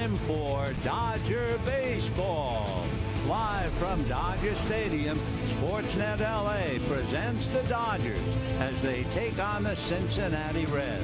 time for Dodger Baseball. Live from Dodger Stadium, Sportsnet LA presents the Dodgers as they take on the Cincinnati Reds.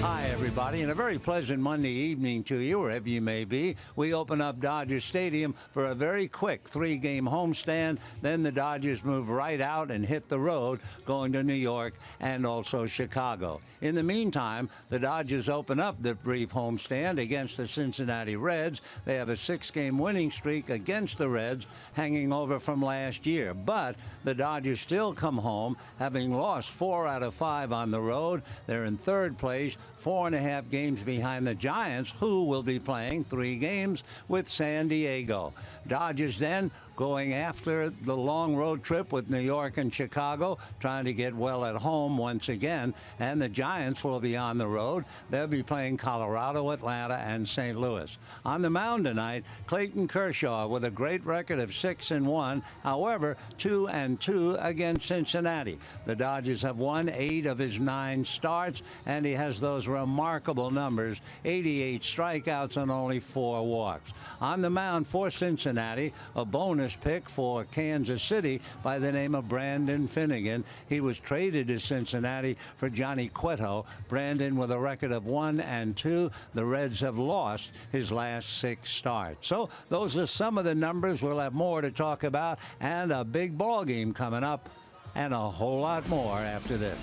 Hi, everybody, and a very pleasant Monday evening to you, wherever you may be. We open up Dodger Stadium for a very quick 3-game homestand. Then the Dodgers move right out and hit the road, going to New York and also Chicago. In the meantime, the Dodgers open up the brief homestand against the Cincinnati Reds. They have a 6-game winning streak against the Reds, hanging over from last year. But the Dodgers still come home, having lost 4 out of 5 on the road. They're in third place, 4.5 games behind the Giants, who will be playing 3 games with San Diego. Dodgers then going after the long road trip with New York and Chicago, trying to get well at home once again. And the Giants will be on the road. They'll be playing Colorado, Atlanta, and St. Louis. On the mound tonight, Clayton Kershaw with a great record of 6-1. However, 2-2 against Cincinnati. The Dodgers have won 8 of his 9 starts, and he has those remarkable numbers, 88 strikeouts and only 4 walks. On the mound for Cincinnati, a bonus pick for Kansas City by the name of Brandon Finnegan. He was traded to Cincinnati for Johnny Cueto. Brandon with a record of 1-2. The Reds have lost his last 6 starts. So those are some of the numbers. We'll have more to talk about and a big ball game coming up and a whole lot more after this.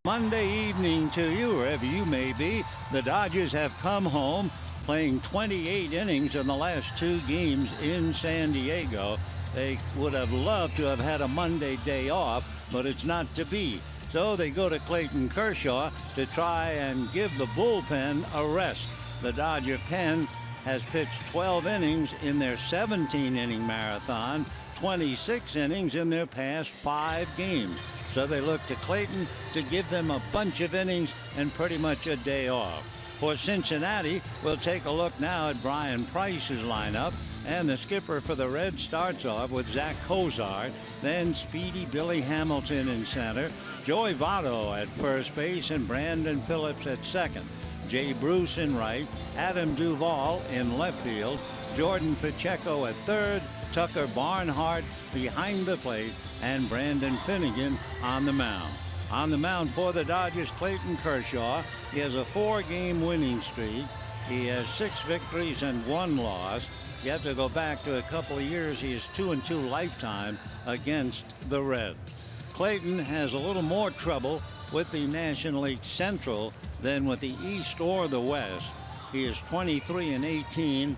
Monday evening to you, wherever you may be. The Dodgers have come home playing 28 innings in the last 2 games in San Diego. They would have loved to have had a Monday day off, but it's not to be. So they go to Clayton Kershaw to try and give the bullpen a rest. The Dodger pen has pitched 12 innings in their 17-inning marathon, 26 innings in their past 5 games. So they look to Clayton to give them a bunch of innings and pretty much a day off. For Cincinnati, we'll take a look now at Brian Price's lineup. And the skipper for the Reds starts off with Zach Cozart, then speedy Billy Hamilton in center, Joey Votto at first base, and Brandon Phillips at second. Jay Bruce in right, Adam Duvall in left field, Jordan Pacheco at third, Tucker Barnhart behind the plate, and Brandon Finnegan on the mound. On the mound for the Dodgers, Clayton Kershaw. He has a 4-game winning streak. He has 6 victories and 1 loss. You have to go back to a couple of years. He is 2-2 lifetime against the Reds. Clayton has a little more trouble with the National League Central than with the East or the West. He is 23-18,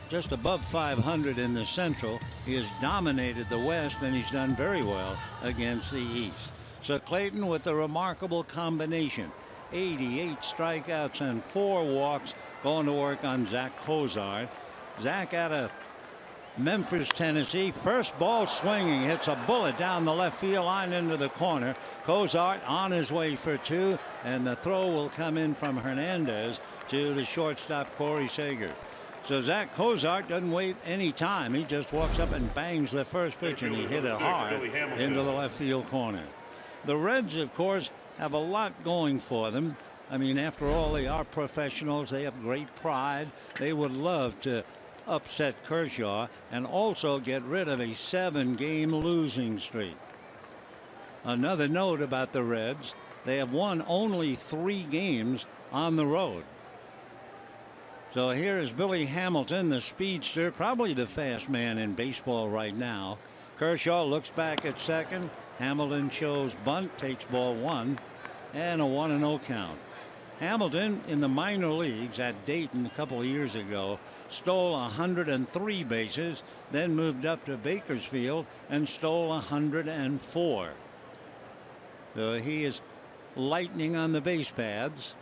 just above 500 in the Central. He has dominated the West, and he's done very well against the East. So Clayton with a remarkable combination. 88 strikeouts and 4 walks, going to work on Zach Cozart. Zach out of Memphis, Tennessee. First ball swinging, hits a bullet down the left field line into the corner. Cozart on his way for 2, and the throw will come in from Hernandez to the shortstop Corey Seager. So Zach Cozart doesn't wait any time. He just walks up and bangs the first pitch, and he hit it hard into the left field corner. The Reds, of course, have a lot going for them. I mean, after all, they are professionals. They have great pride. They would love to upset Kershaw and also get rid of a 7-game losing streak. Another note about the Reds, they have won only 3 games on the road. So here is Billy Hamilton, the speedster, probably the fast man in baseball right now. Kershaw looks back at second. Hamilton shows bunt, takes ball 1, and a 1-0 count. Hamilton in the minor leagues at Dayton a couple of years ago stole 103 bases, then moved up to Bakersfield and stole 104. So he is lightning on the base paths.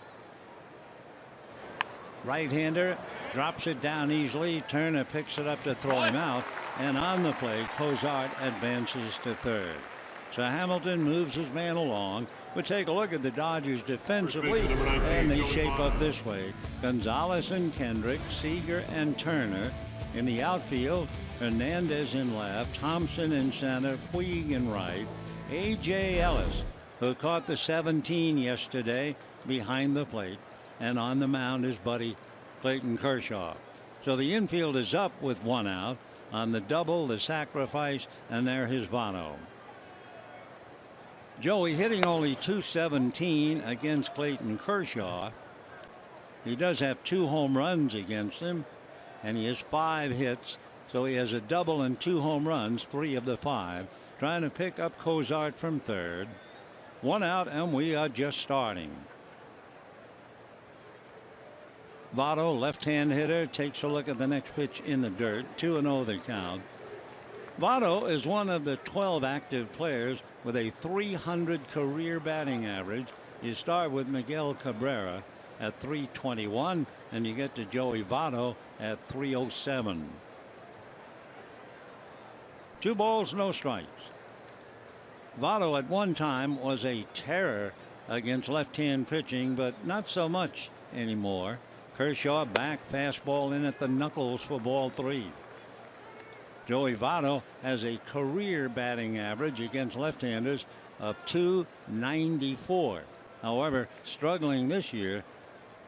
Right-hander drops it down easily. Turner picks it up to throw him out, and on the play Cozart advances to third. So Hamilton moves his man along. We'll take a look at the Dodgers defensively, and they shape up this way. Gonzalez and Kendrick, Seager and Turner. In the outfield, Hernandez in left, Thompson in center, Puig in right. A.J. Ellis, who caught the 17 yesterday, behind the plate. And on the mound is buddy Clayton Kershaw. So the infield is up with 1 out. On the double, the sacrifice, and there is Votto. Joey hitting only .217 against Clayton Kershaw. He does have 2 home runs against him, and he has 5 hits. So he has a double and 2 home runs, 3 of the 5. Trying to pick up Cozart from third. 1 out, and we are just starting. Votto, left-hand hitter, takes a look at the next pitch in the dirt. 2-0 the count. Votto is one of the 12 active players with a .300 career batting average. You start with Miguel Cabrera at .321, and you get to Joey Votto at .307. 2 balls, no strikes. Votto at one time was a terror against left-hand pitching, but not so much anymore. Kershaw back, fastball in at the knuckles for ball 3. Joey Votto has a career batting average against left-handers of .294. However, struggling this year,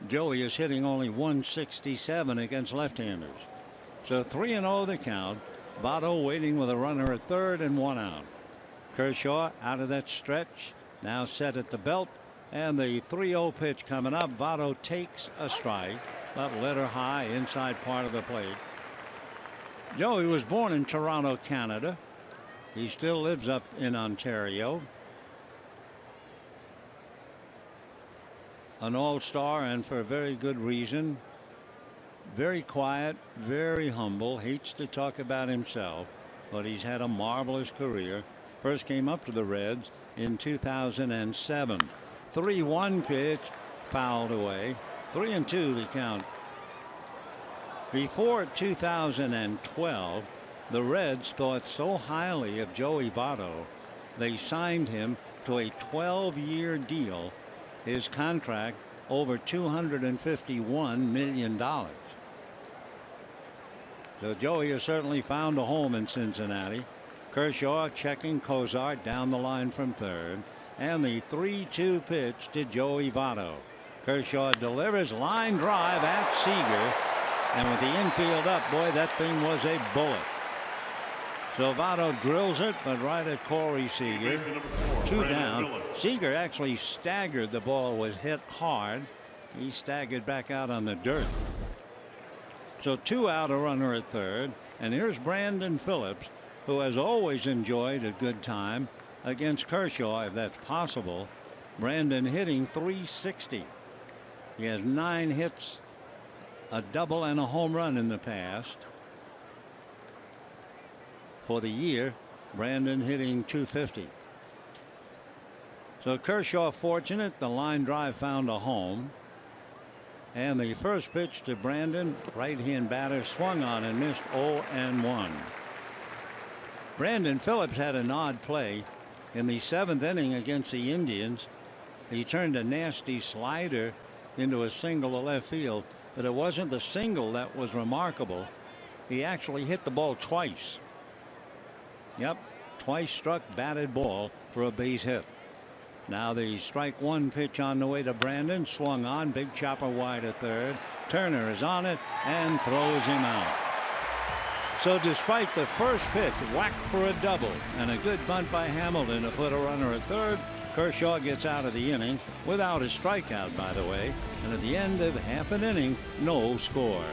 Joey is hitting only .167 against left-handers. So 3-0 the count. Votto waiting with a runner at third and 1 out. Kershaw out of that stretch, now set at the belt, and the 3-0 pitch coming up. Votto takes a strike, about letter high inside part of the plate. Joey was born in Toronto, Canada. He still lives up in Ontario. an all-star, and for a very good reason. Very quiet, very humble, hates to talk about himself, but he's had a marvelous career. First came up to the Reds in 2007. 3-1 pitch, fouled away. 3-2 the count. Before 2012, the Reds thought so highly of Joey Votto, they signed him to a 12-year deal. His contract over $251 million. So Joey has certainly found a home in Cincinnati. Kershaw checking Cozart down the line from third. And the 3-2 pitch to Joey Votto. Kershaw delivers, line drive at Seager. And with the infield up, boy, that thing was a bullet. So Votto drills it, but right at Corey Seager. 2 down. Seager actually staggered. The ball was hit hard. He staggered back out on the dirt. So 2 out, a runner at third. And here's Brandon Phillips, who has always enjoyed a good time against Kershaw, if that's possible. Brandon hitting .360. He has 9 hits, a double, and a home run in the past. For the year, Brandon hitting .250. So Kershaw fortunate. The line drive found a home. And the first pitch to Brandon, right-hand batter, swung on and missed 0-1. Brandon Phillips had an odd play in the 7th inning against the Indians. He turned a nasty slider into a single to left field, but it wasn't the single that was remarkable. He actually hit the ball twice. Yep, twice struck batted ball for a base hit. Now the strike 1 pitch on the way to Brandon, swung on, big chopper wide at third. Turner is on it and throws him out. So despite the first pitch whacked for a double and a good bunt by Hamilton to put a runner at third, Kershaw gets out of the inning without a strikeout, by the way, and at the end of half an inning, no score.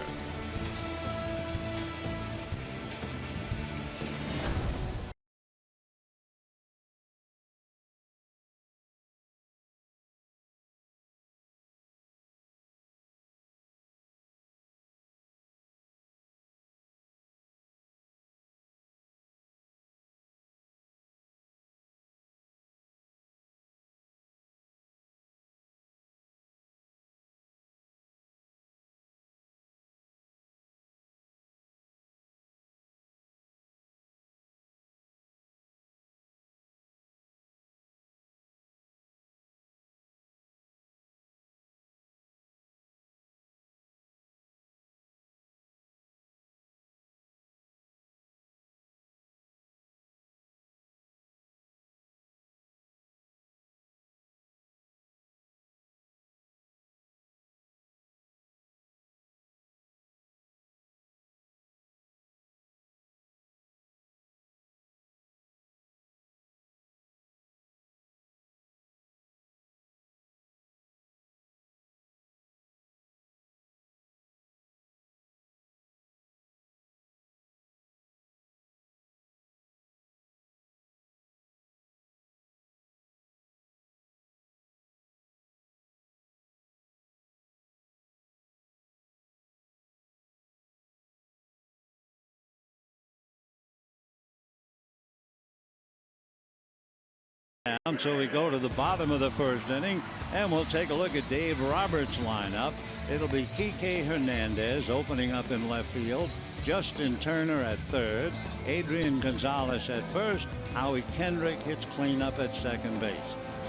So we go to the bottom of the first inning, and we'll take a look at Dave Roberts' lineup. It'll be Kike Hernandez opening up in left field, Justin Turner at third, Adrian Gonzalez at first, Howie Kendrick hits cleanup at second base.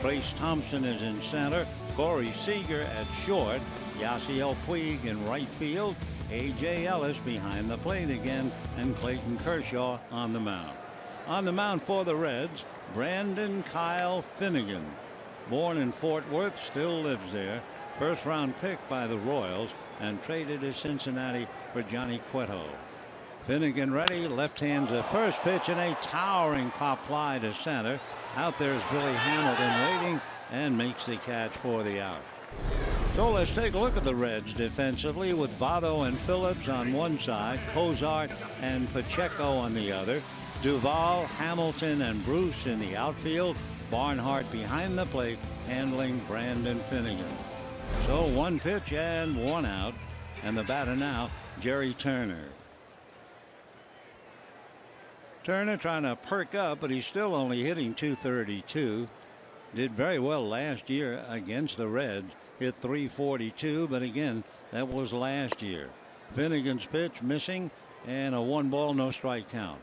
Trace Thompson is in center, Corey Seager at short, Yasiel Puig in right field, A.J. Ellis behind the plate again, and Clayton Kershaw on the mound. On the mound for the Reds, Brandon Kyle Finnegan, born in Fort Worth, still lives there. First round pick by the Royals and traded to Cincinnati for Johnny Cueto. Finnegan ready, left hands the first pitch, and a towering pop fly to center. Out there is Billy Hamilton waiting and makes the catch for the out. So let's take a look at the Reds defensively with Votto and Phillips on one side, Cozart and Pacheco on the other, Duvall, Hamilton, and Bruce in the outfield, Barnhart behind the plate handling Brandon Finnegan. So 1 pitch and 1 out. And the batter now, Jerry Turner. Turner trying to perk up, but he's still only hitting .232. Did very well last year against the Reds. Hit .342, but again, that was last year. Finnegan's pitch missing, and a 1-ball, no strike count.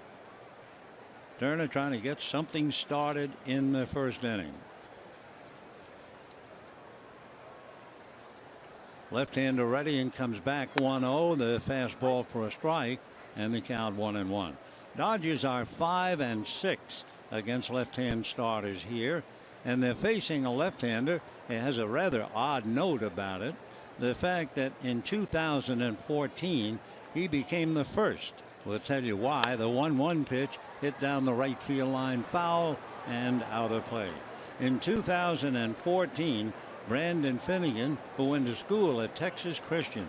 Turner trying to get something started in the first inning. Left-hander ready and comes back 1-0. The fastball for a strike, and the count 1-1. Dodgers are 5-6 against left-hand starters here, and they're facing a left-hander. It has a rather odd note about it. The fact that in 2014 he became the first. We'll tell you why. The 1-1 pitch hit down the right field line, foul and out of play. In 2014, Brandon Finnegan, who went to school at Texas Christian,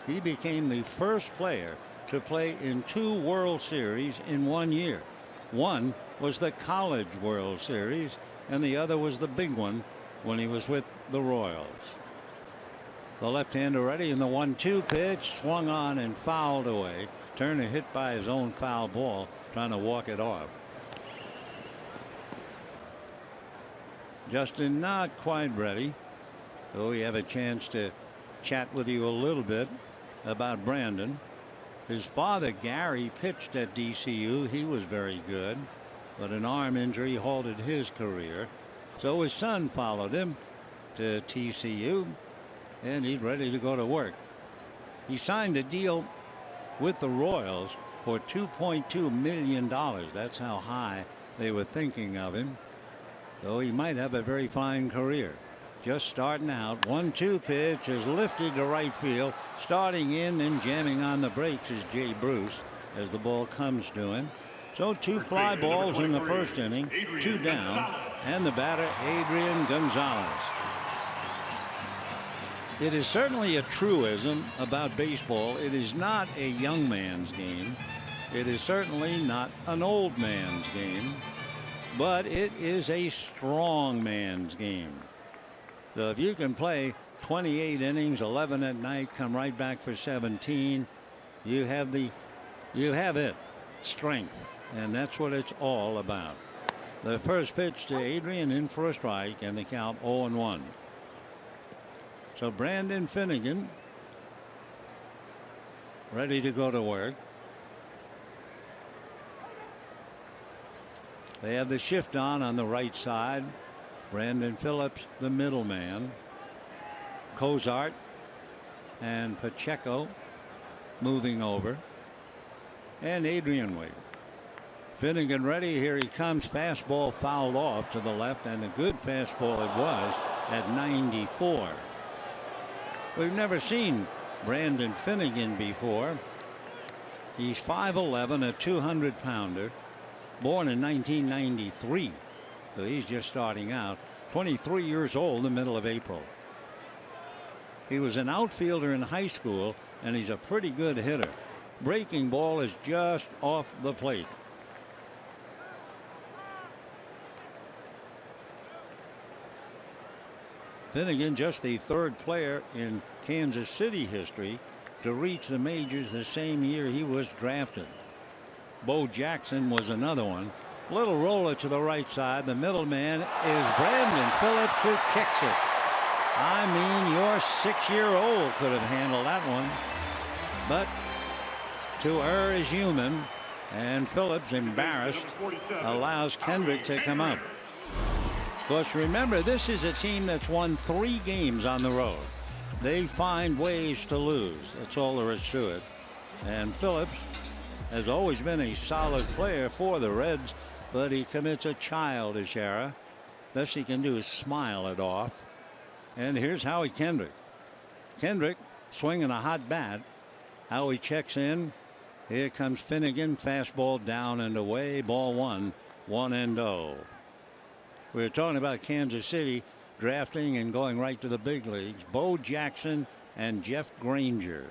he became the first player to play in 2 World Series in 1 year. One was the College World Series, and the other was the big one when he was with the Royals. The left-hander ready, and the 1-2 pitch swung on and fouled away. Turner hit by his own foul ball, trying to walk it off. Justin not quite ready. So we have a chance to chat with you a little bit about Brandon. His father Gary pitched at DCU. He was very good, but an arm injury halted his career. So his son followed him to TCU, and he's ready to go to work. He signed a deal with the Royals for $2.2 million. That's how high they were thinking of him. So he might have a very fine career. Just starting out. 1-2 pitch is lifted to right field. Starting in and jamming on the brakes is Jay Bruce as the ball comes to him. So 2 fly balls in the first inning, 2 down, and the batter Adrian Gonzalez. It is certainly a truism about baseball. It is not a young man's game. It is certainly not an old man's game, but it is a strong man's game. So if you can play 28 innings, 11 at night, come right back for 17, you have it, strength, and that's what it's all about. The first pitch to Adrian, in for a strike, and the count 0-1. So Brandon Finnegan ready to go to work. They have the shift on the right side. Brandon Phillips, the middleman. Cozart and Pacheco moving over. And Adrian Wade. Finnegan ready. Here he comes. Fastball fouled off to the left, and a good fastball it was at 94. We've never seen Brandon Finnegan before. He's 5'11", a 200-pounder, born in 1993. So he's just starting out. 23 years old, the middle of April. He was an outfielder in high school, and he's a pretty good hitter. Breaking ball is just off the plate. Finnegan, just the 3rd player in Kansas City history to reach the majors the same year he was drafted. Bo Jackson was another one. Little roller to the right side. The middleman is Brandon Phillips, who kicks it. I mean, your 6-year-old could have handled that one. But to err is human, and Phillips, embarrassed, allows Kendrick to come up. Of course, remember, this is a team that's won 3 games on the road. They find ways to lose. That's all there is to it. And Phillips has always been a solid player for the Reds, but he commits a childish error. Best he can do is smile it off. And here's Howie Kendrick. Kendrick swinging a hot bat. Howie checks in. Here comes Finnegan. Fastball down and away. Ball 1, 1-0. We were talking about Kansas City drafting and going right to the big leagues. Bo Jackson and Jeff Granger.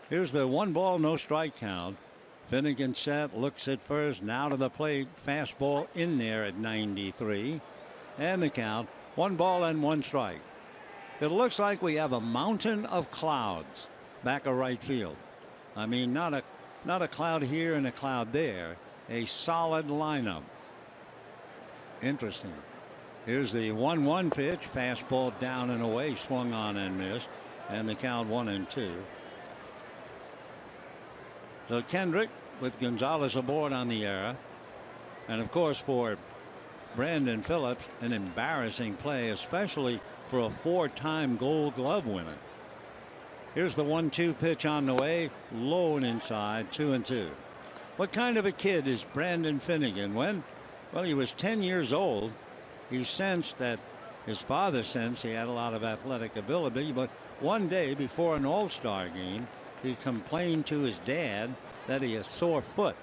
Here's the 1-ball, no strike count. Finnegan set, looks at first, now to the plate. Fastball in there at 93. And the count, 1 ball and 1 strike. It looks like we have a mountain of clouds back of right field. I mean, not a cloud here and a cloud there. A solid lineup. Interesting. Here's the 1-1 pitch. Fastball down and away. Swung on and missed. And the count 1-2. So Kendrick with Gonzalez aboard on the error. And of course, for Brandon Phillips, an embarrassing play, especially for a 4-time Gold Glove winner. Here's the 1-2 pitch on the way. Low and inside. 2-2. What kind of a kid is Brandon Finnegan? When, well, he was 10 years old, he sensed that his father sensed he had a lot of athletic ability, but one day before an all-star game, he complained to his dad that he had a sore foot.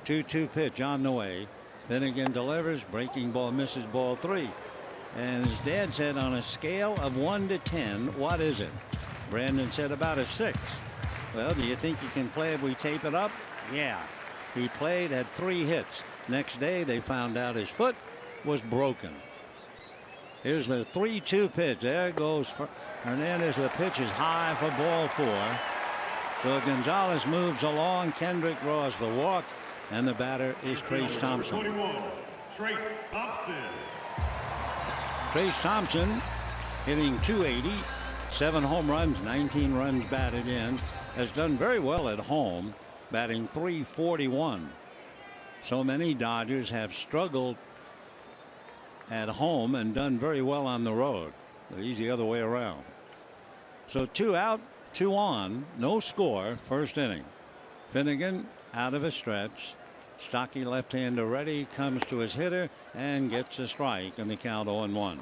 2-2 pitch on the way. Finnegan delivers. Breaking ball, misses, ball 3. And his dad said, on a scale of 1 to 10, what is it? Brandon said about a 6. Well, do you think he can play if we tape it up? Yeah. He played, had 3 hits. Next day they found out his foot was broken. Here's the 3-2 pitch. There goes Hernandez. The pitch is high for ball 4. So Gonzalez moves along. Kendrick draws the walk. And the batter is Trace Thompson. 21, Trace Thompson. Trace Thompson hitting .280, 7 home runs, 19 runs batted in. Has done very well at home, batting .341. So many Dodgers have struggled at home and done very well on the road. He's the other way around. So 2 out, 2 on, no score, first inning. Finnegan out of a stretch. Stocky left-hander ready, comes to his hitter and gets a strike, and the count 0-1.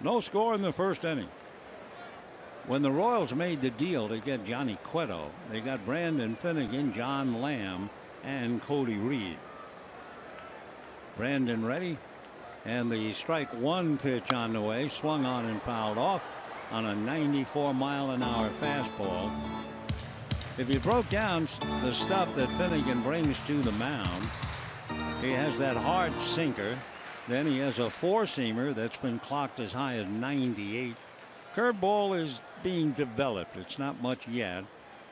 No score in the first inning. When the Royals made the deal to get Johnny Cueto, they got Brandon Finnegan, John Lamb, and Cody Reed. Brandon ready, and the strike 1 pitch on the way, swung on and fouled off on a 94-mile-an-hour fastball. If you broke down the stuff that Finnegan brings to the mound, he has that hard sinker. Then he has a 4-seamer that's been clocked as high as 98. Curveball is being developed. It's not much yet.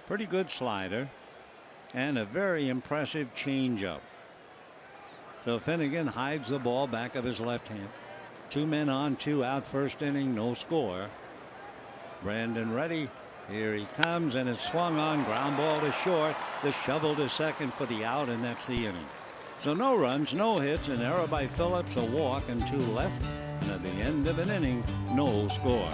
Pretty good slider. And a very impressive changeup. So Finnegan hides the ball back of his left hand. 2 men on, 2 out, first inning, no score. Brandon ready. Here he comes, and it's swung on. Ground ball to short. The shovel to second for the out, and that's the inning. So no runs, no hits, an error by Phillips, a walk, and 2 left. And at the end of an inning, no score.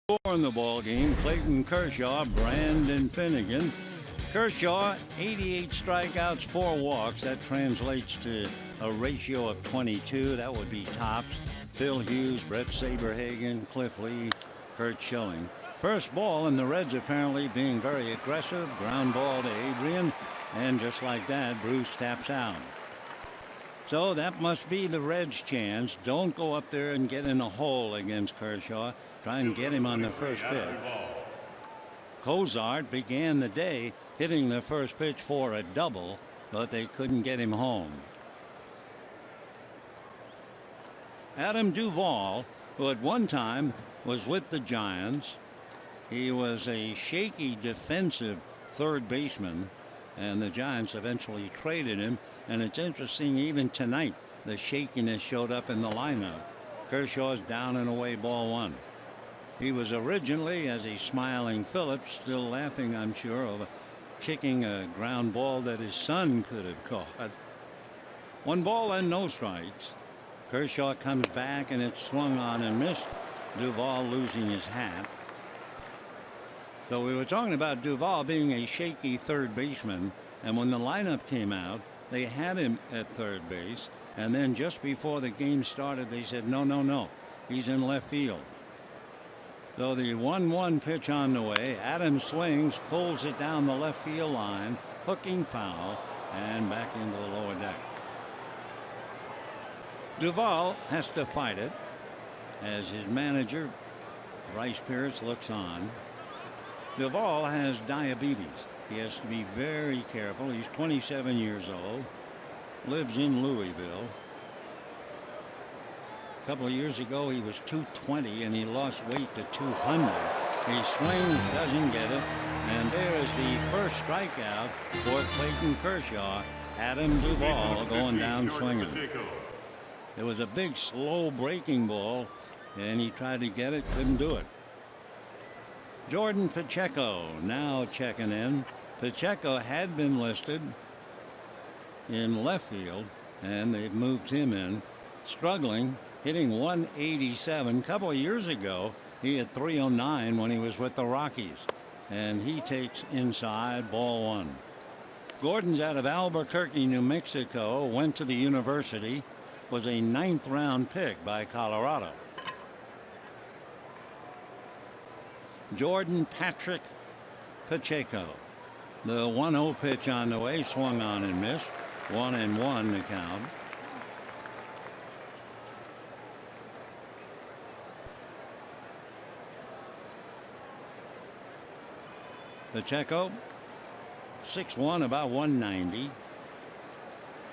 score in the ball game. Clayton Kershaw, Brandon Finnegan. Kershaw, 88 strikeouts, 4 walks. That translates to a ratio of 22. That would be tops. Phil Hughes, Brett Saberhagen, Cliff Lee, Kurt Schilling. First ball, and the Reds apparently being very aggressive. Ground ball to Adrian, and just like that, Bruce taps out. So that must be the Reds' chance. Don't go up there and get in a hole against Kershaw. Try and get him on the first pitch. Cozart began the day hitting the first pitch for a double, but they couldn't get him home. Adam Duvall, who at one time was with the Giants, he was a shaky defensive third baseman, and the Giants eventually traded him. And it's interesting, even tonight, the shakiness showed up in the lineup. Kershaw's down and away, ball 1. He was originally, as a smiling Phillips, still laughing, I'm sure, over kicking a ground ball that his son could have caught. 1 ball and no strikes. Kershaw comes back, and it's swung on and missed. Duvall losing his hat. So we were talking about Duvall being a shaky third baseman, and when the lineup came out, they had him at third base, and then just before the game started, they said, no, he's in left field. So the 1-1 pitch on the way. Adams swings, pulls it down the left field line, hooking foul, and back into the lower deck. Duvall has to fight it as his manager, Bryce Pierce, looks on. Duvall has diabetes. He has to be very careful. He's 27 years old, lives in Louisville. A couple of years ago, he was 220, and he lost weight to 200. He swings, doesn't get it, and there is the first strikeout for Clayton Kershaw. Adam Duvall going down swinging. It was a big, slow breaking ball, and he tried to get it, couldn't do it. Jordan Pacheco now checking in. Pacheco had been listed in left field, and they've moved him in. Struggling, hitting 187. A couple of years ago, he had 309 when he was with the Rockies. And he takes inside, ball 1. Gordon's out of Albuquerque, New Mexico, went to the university, was a 9th round pick by Colorado. Jordan Patrick Pacheco. The 1-0 pitch on the way, swung on and missed. 1-1 the count. Pacheco, 6'1", about 190.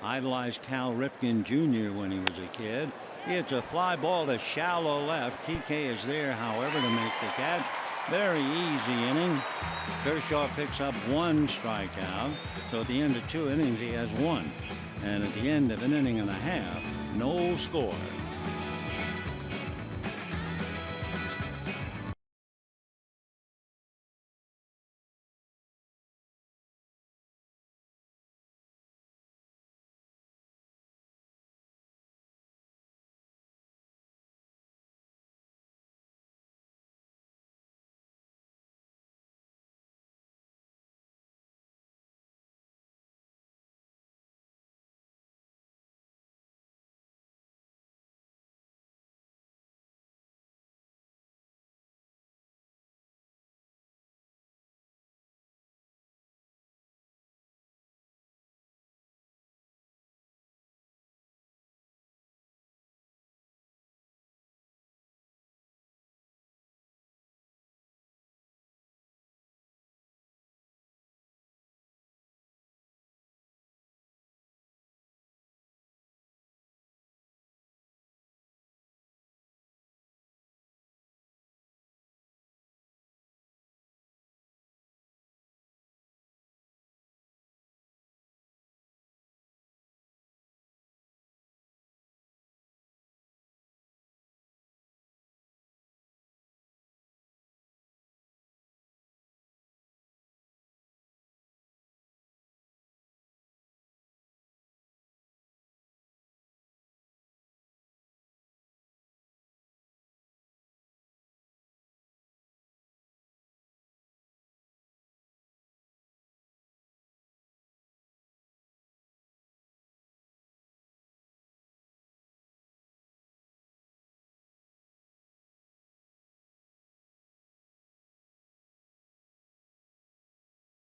Idolized Cal Ripken Jr. when he was a kid. It's a fly ball to shallow left. TK is there, however, to make the catch. Very easy inning. Kershaw picks up 1 strikeout. So at the end of 2 innings, he has 1. And at the end of an inning and a half, no score.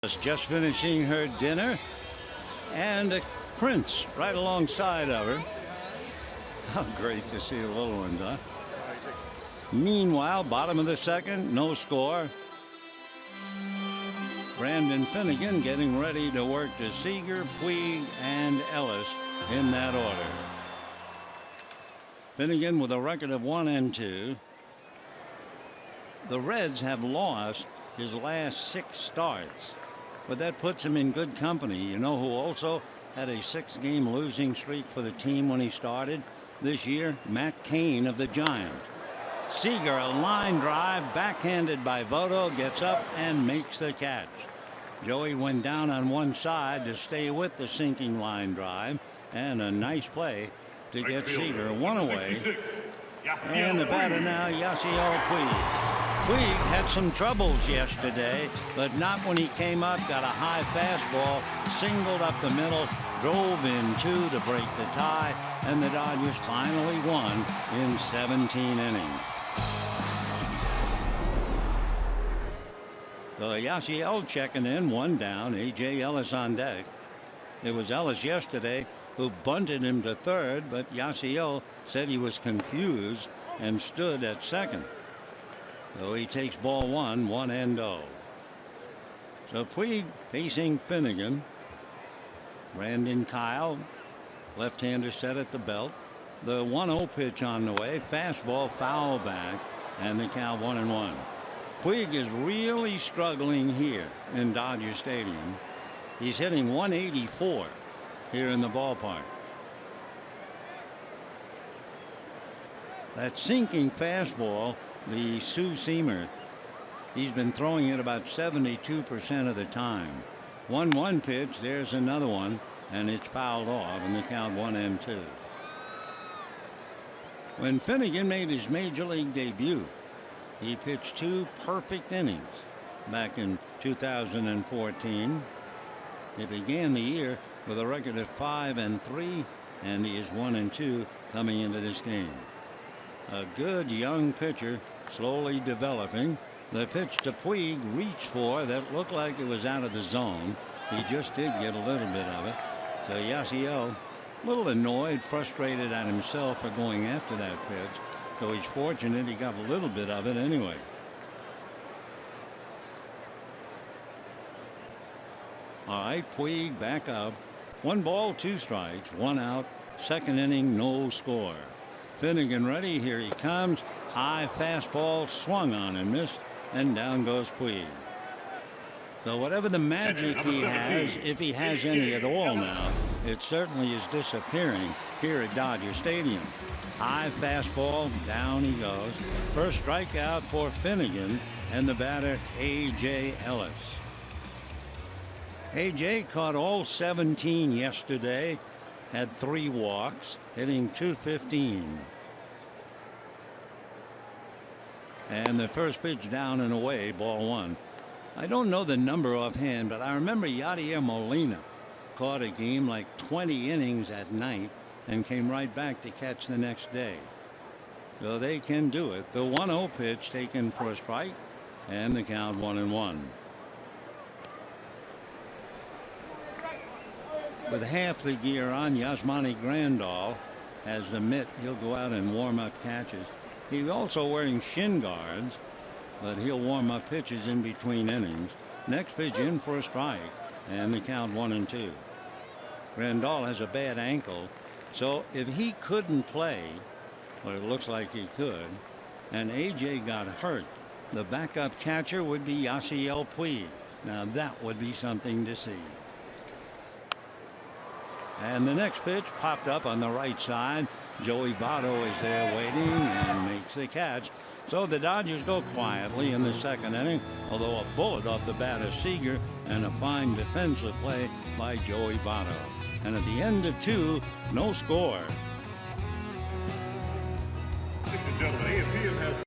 Just finishing her dinner, and a prince right alongside of her. How great to see the little ones, huh? Meanwhile, bottom of the second, no score. Brandon Finnegan getting ready to work to Seager, Puig, and Ellis in that order. Finnegan with a record of 1-2. The Reds have lost his last 6 starts, but that puts him in good company. You know who also had a 6-game losing streak for the team when he started this year? Matt Cain of the Giants. Seager, a line drive backhanded by Votto, gets up and makes the catch. Joey went down on one side to stay with the sinking line drive, and a nice play to get Seager one away. And the batter now, Yasiel Puig. Puig had some troubles yesterday, but not when he came up, got a high fastball, singled up the middle, drove in 2 to break the tie, and the Dodgers finally won in 17 innings. So Yasiel checking in, 1 down, A.J. Ellis on deck. It was Ellis yesterday who bunted him to third, but Yasiel said he was confused and stood at second. So he takes ball 1, 1-0. So Puig facing Finnegan. Brandon Kyle, left-hander, set at the belt. The 1-0 pitch on the way. Fastball foul back, and the count 1-1. Puig is really struggling here in Dodger Stadium. He's hitting 184 here in the ballpark. That sinking fastball, the Sioux-Seamer, he's been throwing it about 72% of the time. 1-1 pitch, there's another one, and it's fouled off, and the count 1-2. When Finnegan made his major league debut, he pitched 2 perfect innings back in 2014. He began the year with a record of 5-3, and he is 1-2 coming into this game. A good young pitcher, slowly developing. The pitch to Puig reached for that looked like it was out of the zone. He just did get a little bit of it. So Yasiel, a little annoyed, frustrated at himself for going after that pitch. So he's fortunate he got a little bit of it anyway. All right, Puig back up. 1 ball, 2 strikes, 1 out. Second inning, no score. Finnegan ready. Here he comes. High fastball, swung on and missed, and down goes Puig. So whatever the magic he has, if he has any at all now, it certainly is disappearing here at Dodger Stadium. High fastball, down he goes. First strikeout for Finnegan, and the batter A.J. Ellis. A.J. caught all 17 yesterday, had 3 walks, hitting .215. And the first pitch down and away, ball 1. I don't know the number offhand, but I remember Yadier Molina caught a game like 20 innings at night and came right back to catch the next day. So they can do it. The 1-0 pitch taken for a strike, and the count 1-1. With half the gear on, Yasmani Grandal has the mitt. He'll go out and warm up catches. He's also wearing shin guards, but he'll warm up pitches in between innings. Next pitch in for a strike, and the count 1-2. Grandal has a bad ankle, so if he couldn't play, well, it looks like he could, and A.J. got hurt, the backup catcher would be Yasiel Puig. Now that would be something to see. And the next pitch popped up on the right side. Joey Votto is there waiting and makes the catch. So the Dodgers go quietly in the second inning, although a bullet off the bat of Seager and a fine defensive play by Joey Votto. And at the end of 2, no score. Ladies and gentlemen, AFP has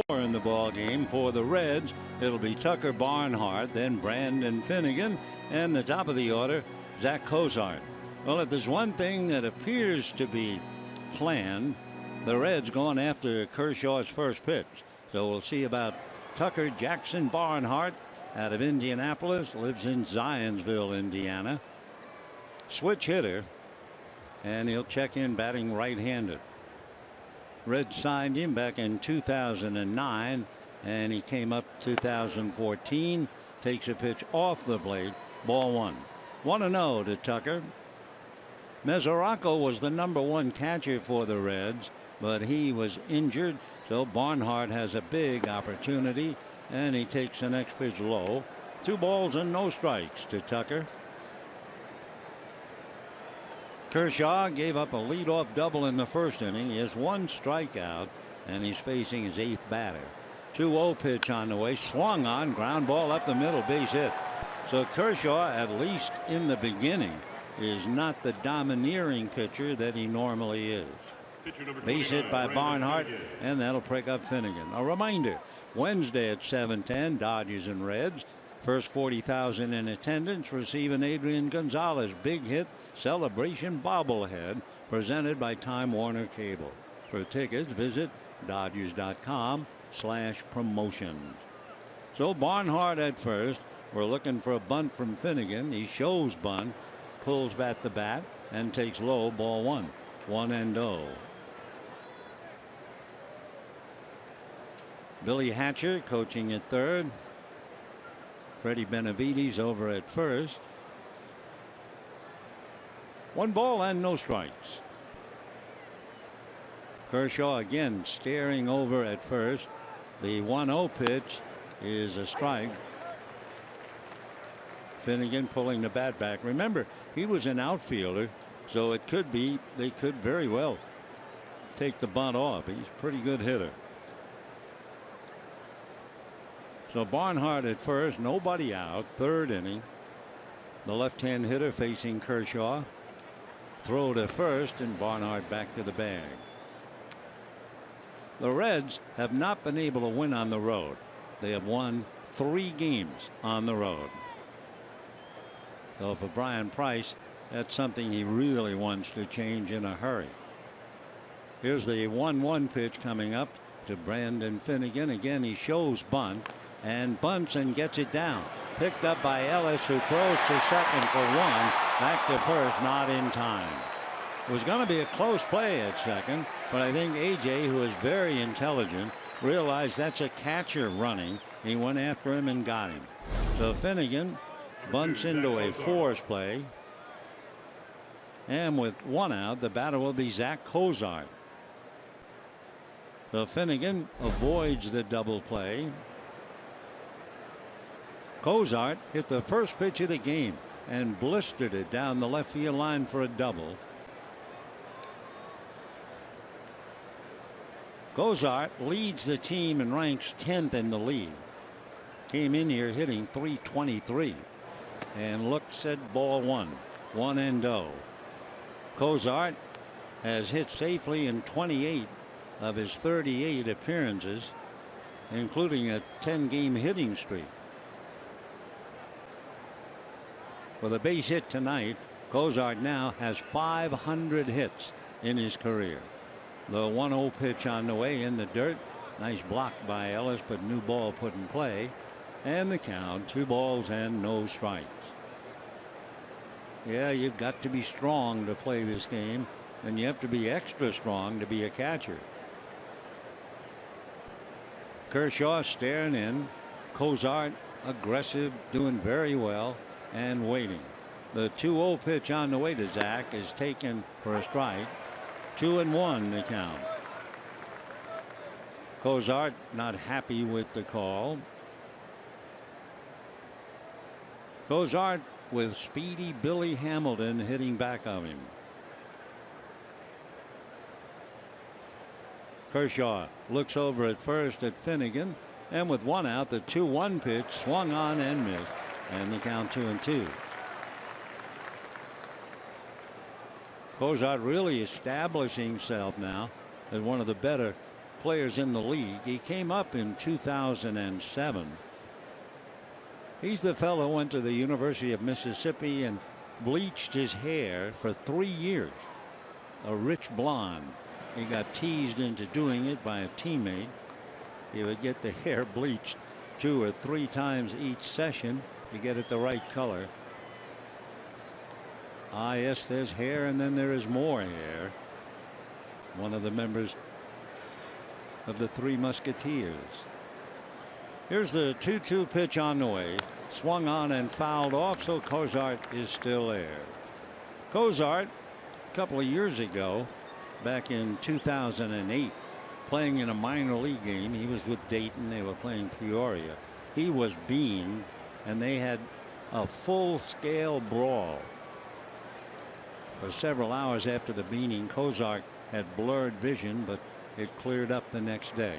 4 in the ball game. For the Reds, it'll be Tucker Barnhart, then Brandon Finnegan, and the top of the order, Zach Cozart. Well, if there's one thing that appears to be planned, the Reds going after Kershaw's first pitch. So we'll see about Tucker Jackson Barnhart out of Indianapolis, lives in Zionsville, Indiana. Switch hitter, and he'll check in batting right-handed. Reds signed him back in 2009, and he came up 2014. Takes a pitch off the plate. Ball 1. 1-0 to Tucker. Mesoraco was the #1 catcher for the Reds, but he was injured, so Barnhart has a big opportunity, and he takes the next pitch low. 2 balls and no strikes to Tucker. Kershaw gave up a leadoff double in the first inning. He has 1 strikeout, and he's facing his 8th batter. 2-0 pitch on the way, swung on, ground ball up the middle, base hit. So Kershaw, at least in the beginning, is not the domineering pitcher that he normally is. Base hit by Barnhart, and that'll break up Finnegan. A reminder, Wednesday at 7:10, Dodgers and Reds. First 40,000 in attendance receive an Adrian Gonzalez big hit celebration bobblehead presented by Time Warner Cable. For tickets, visit Dodgers.com/promotions. So Barnhart at first. We're looking for a bunt from Finnegan. He shows bunt, pulls back the bat, and takes low. Ball 1. 1-0. Billy Hatcher coaching at third. Freddie Benavides over at first. 1 ball and no strikes. Kershaw again staring over at first. The 1-0 pitch is a strike. Finnegan pulling the bat back. Remember, he was an outfielder, so it could be they could very well take the bunt off. He's a pretty good hitter. So Barnhart at first, nobody out. 3rd inning. The left-hand hitter facing Kershaw. Throw to first, and Barnhart back to the bag. The Reds have not been able to win on the road. They have won 3 games on the road. So for Brian Price, that's something he really wants to change in a hurry. Here's the 1-1 pitch coming up to Brandon Finnegan. Again, he shows bunt and bunts and gets it down. Picked up by Ellis, who throws to second for 1. Back to first, not in time. It was going to be a close play at second, but I think AJ, who is very intelligent, realized that's a catcher running. He went after him and got him. So Finnegan bunts into a force play. And with 1 out, the batter will be Zach Cozart. So Finnegan avoids the double play. Cozart hit the first pitch of the game and blistered it down the left field line for a double. Cozart leads the team and ranks 10th in the league. Came in here hitting .323 and looks at ball 1. 1-0. Cozart has hit safely in 28 of his 38 appearances, including a 10-game hitting streak. With a base hit tonight, Cozart now has 500 hits in his career. The 1-0 pitch on the way in the dirt. Nice block by Ellis, but new ball put in play. And the count, 2 balls and no strikes. Yeah, you've got to be strong to play this game, and you have to be extra strong to be a catcher. Kershaw staring in. Cozart aggressive, doing very well, and waiting. The 2-0 pitch on the way to Zach is taken for a strike. 2-1 the count. Cozart not happy with the call. Cozart with speedy Billy Hamilton hitting back of him. Kershaw looks over at first at Finnegan, and with 1 out, the 2-1 pitch swung on and missed, and the count 2-2. Cozart really establishing himself now as one of the better players in the league. He came up in 2007. He's the fellow who went to the University of Mississippi and bleached his hair for 3 years. A rich blonde. He got teased into doing it by a teammate. He would get the hair bleached 2 or 3 times each session to get it the right color. Ah, yes, there's hair, and then there is more hair. One of the members of the Three Musketeers. Here's the 2-2 pitch on the way. Swung on and fouled off, so Cozart is still there. Cozart, a couple of years ago, back in 2008, playing in a minor league game. He was with Dayton. They were playing Peoria. He was beamed, and they had a full-scale brawl. For several hours after the beating, Cozart had blurred vision, but it cleared up the next day.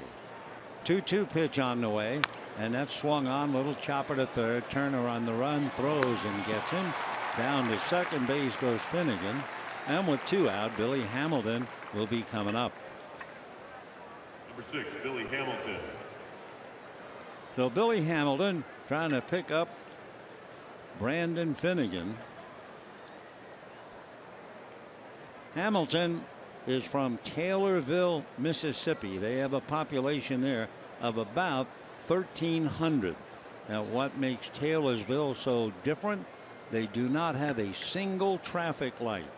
2-2 pitch on the way, and that swung on. Little chopper to third. Turner on the run, throws and gets him. Down to second base goes Finnegan, and with 2 out, Billy Hamilton will be coming up. Number 6, Billy Hamilton. So Billy Hamilton trying to pick up Brandon Finnegan. Hamilton is from Taylorville, Mississippi. They have a population there of about 1,300. Now, what makes Taylorsville so different? They do not have a single traffic light.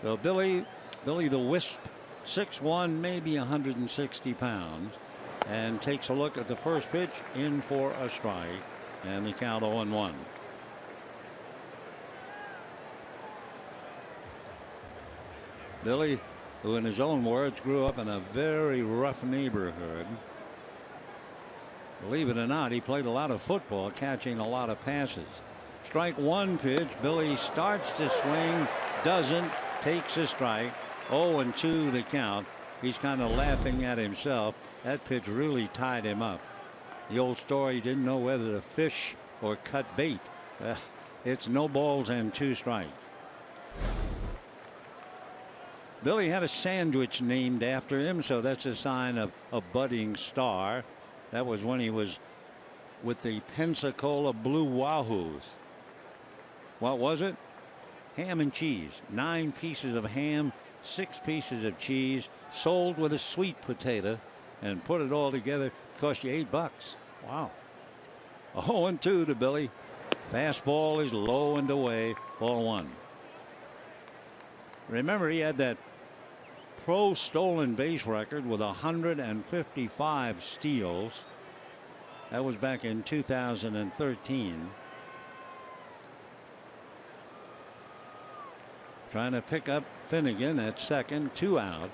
So Billy the Wisp, 6'1", maybe 160 pounds, and takes a look at the first pitch, in for a strike, and the count 0-1. Billy, who in his own words grew up in a very rough neighborhood. Believe it or not, he played a lot of football, catching a lot of passes. Strike 1 pitch. Billy starts to swing, doesn't, takes a strike. 0-2 the count. He's kind of laughing at himself. That pitch really tied him up. The old story, didn't know whether to fish or cut bait. It's no balls and 2 strikes. Billy had a sandwich named after him, so that's a sign of a budding star. That was when he was with the Pensacola Blue Wahoos. What was it? Ham and cheese. 9 pieces of ham, 6 pieces of cheese, sold with a sweet potato, and put it all together. Cost you $8. Wow. 0-2 to Billy. Fastball is low and away. Ball 1. Remember, he had that pro stolen base record with 155 steals. That was back in 2013. Trying to pick up Finnegan at second, 2 out.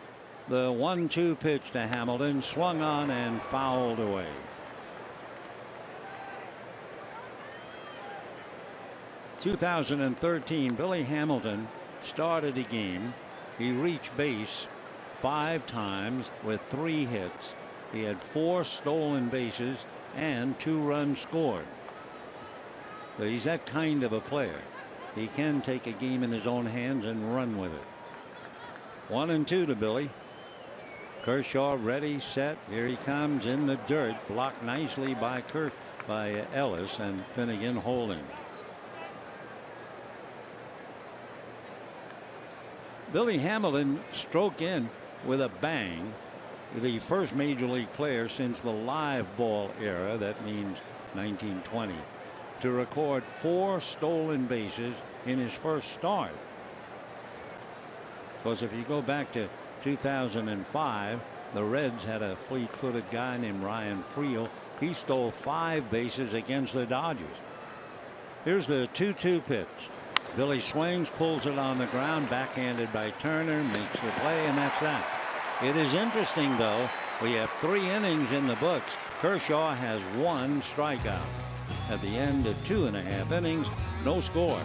The 1-2 pitch to Hamilton, swung on and fouled away. In 2013, Billy Hamilton started a game. He reached base 5 times with 3 hits. He had 4 stolen bases and 2 runs scored. So he's that kind of a player. He can take a game in his own hands and run with it. 1-2 to Billy. Kershaw ready, set. Here he comes in the dirt, blocked nicely by Ellis, and Finnegan holding. Billy Hamilton struck in with a bang. The first major league player since the live ball era, that means 1920, to record 4 stolen bases in his first start. Because if you go back to 2005, the Reds had a fleet-footed guy named Ryan Friel. He stole 5 bases against the Dodgers. Here's the 2-2 pitch. Billy swings, pulls it on the ground, backhanded by Turner, makes the play, and that's that. It is interesting, though, we have 3 innings in the books. Kershaw has 1 strikeout. At the end of 2.5 innings, no score.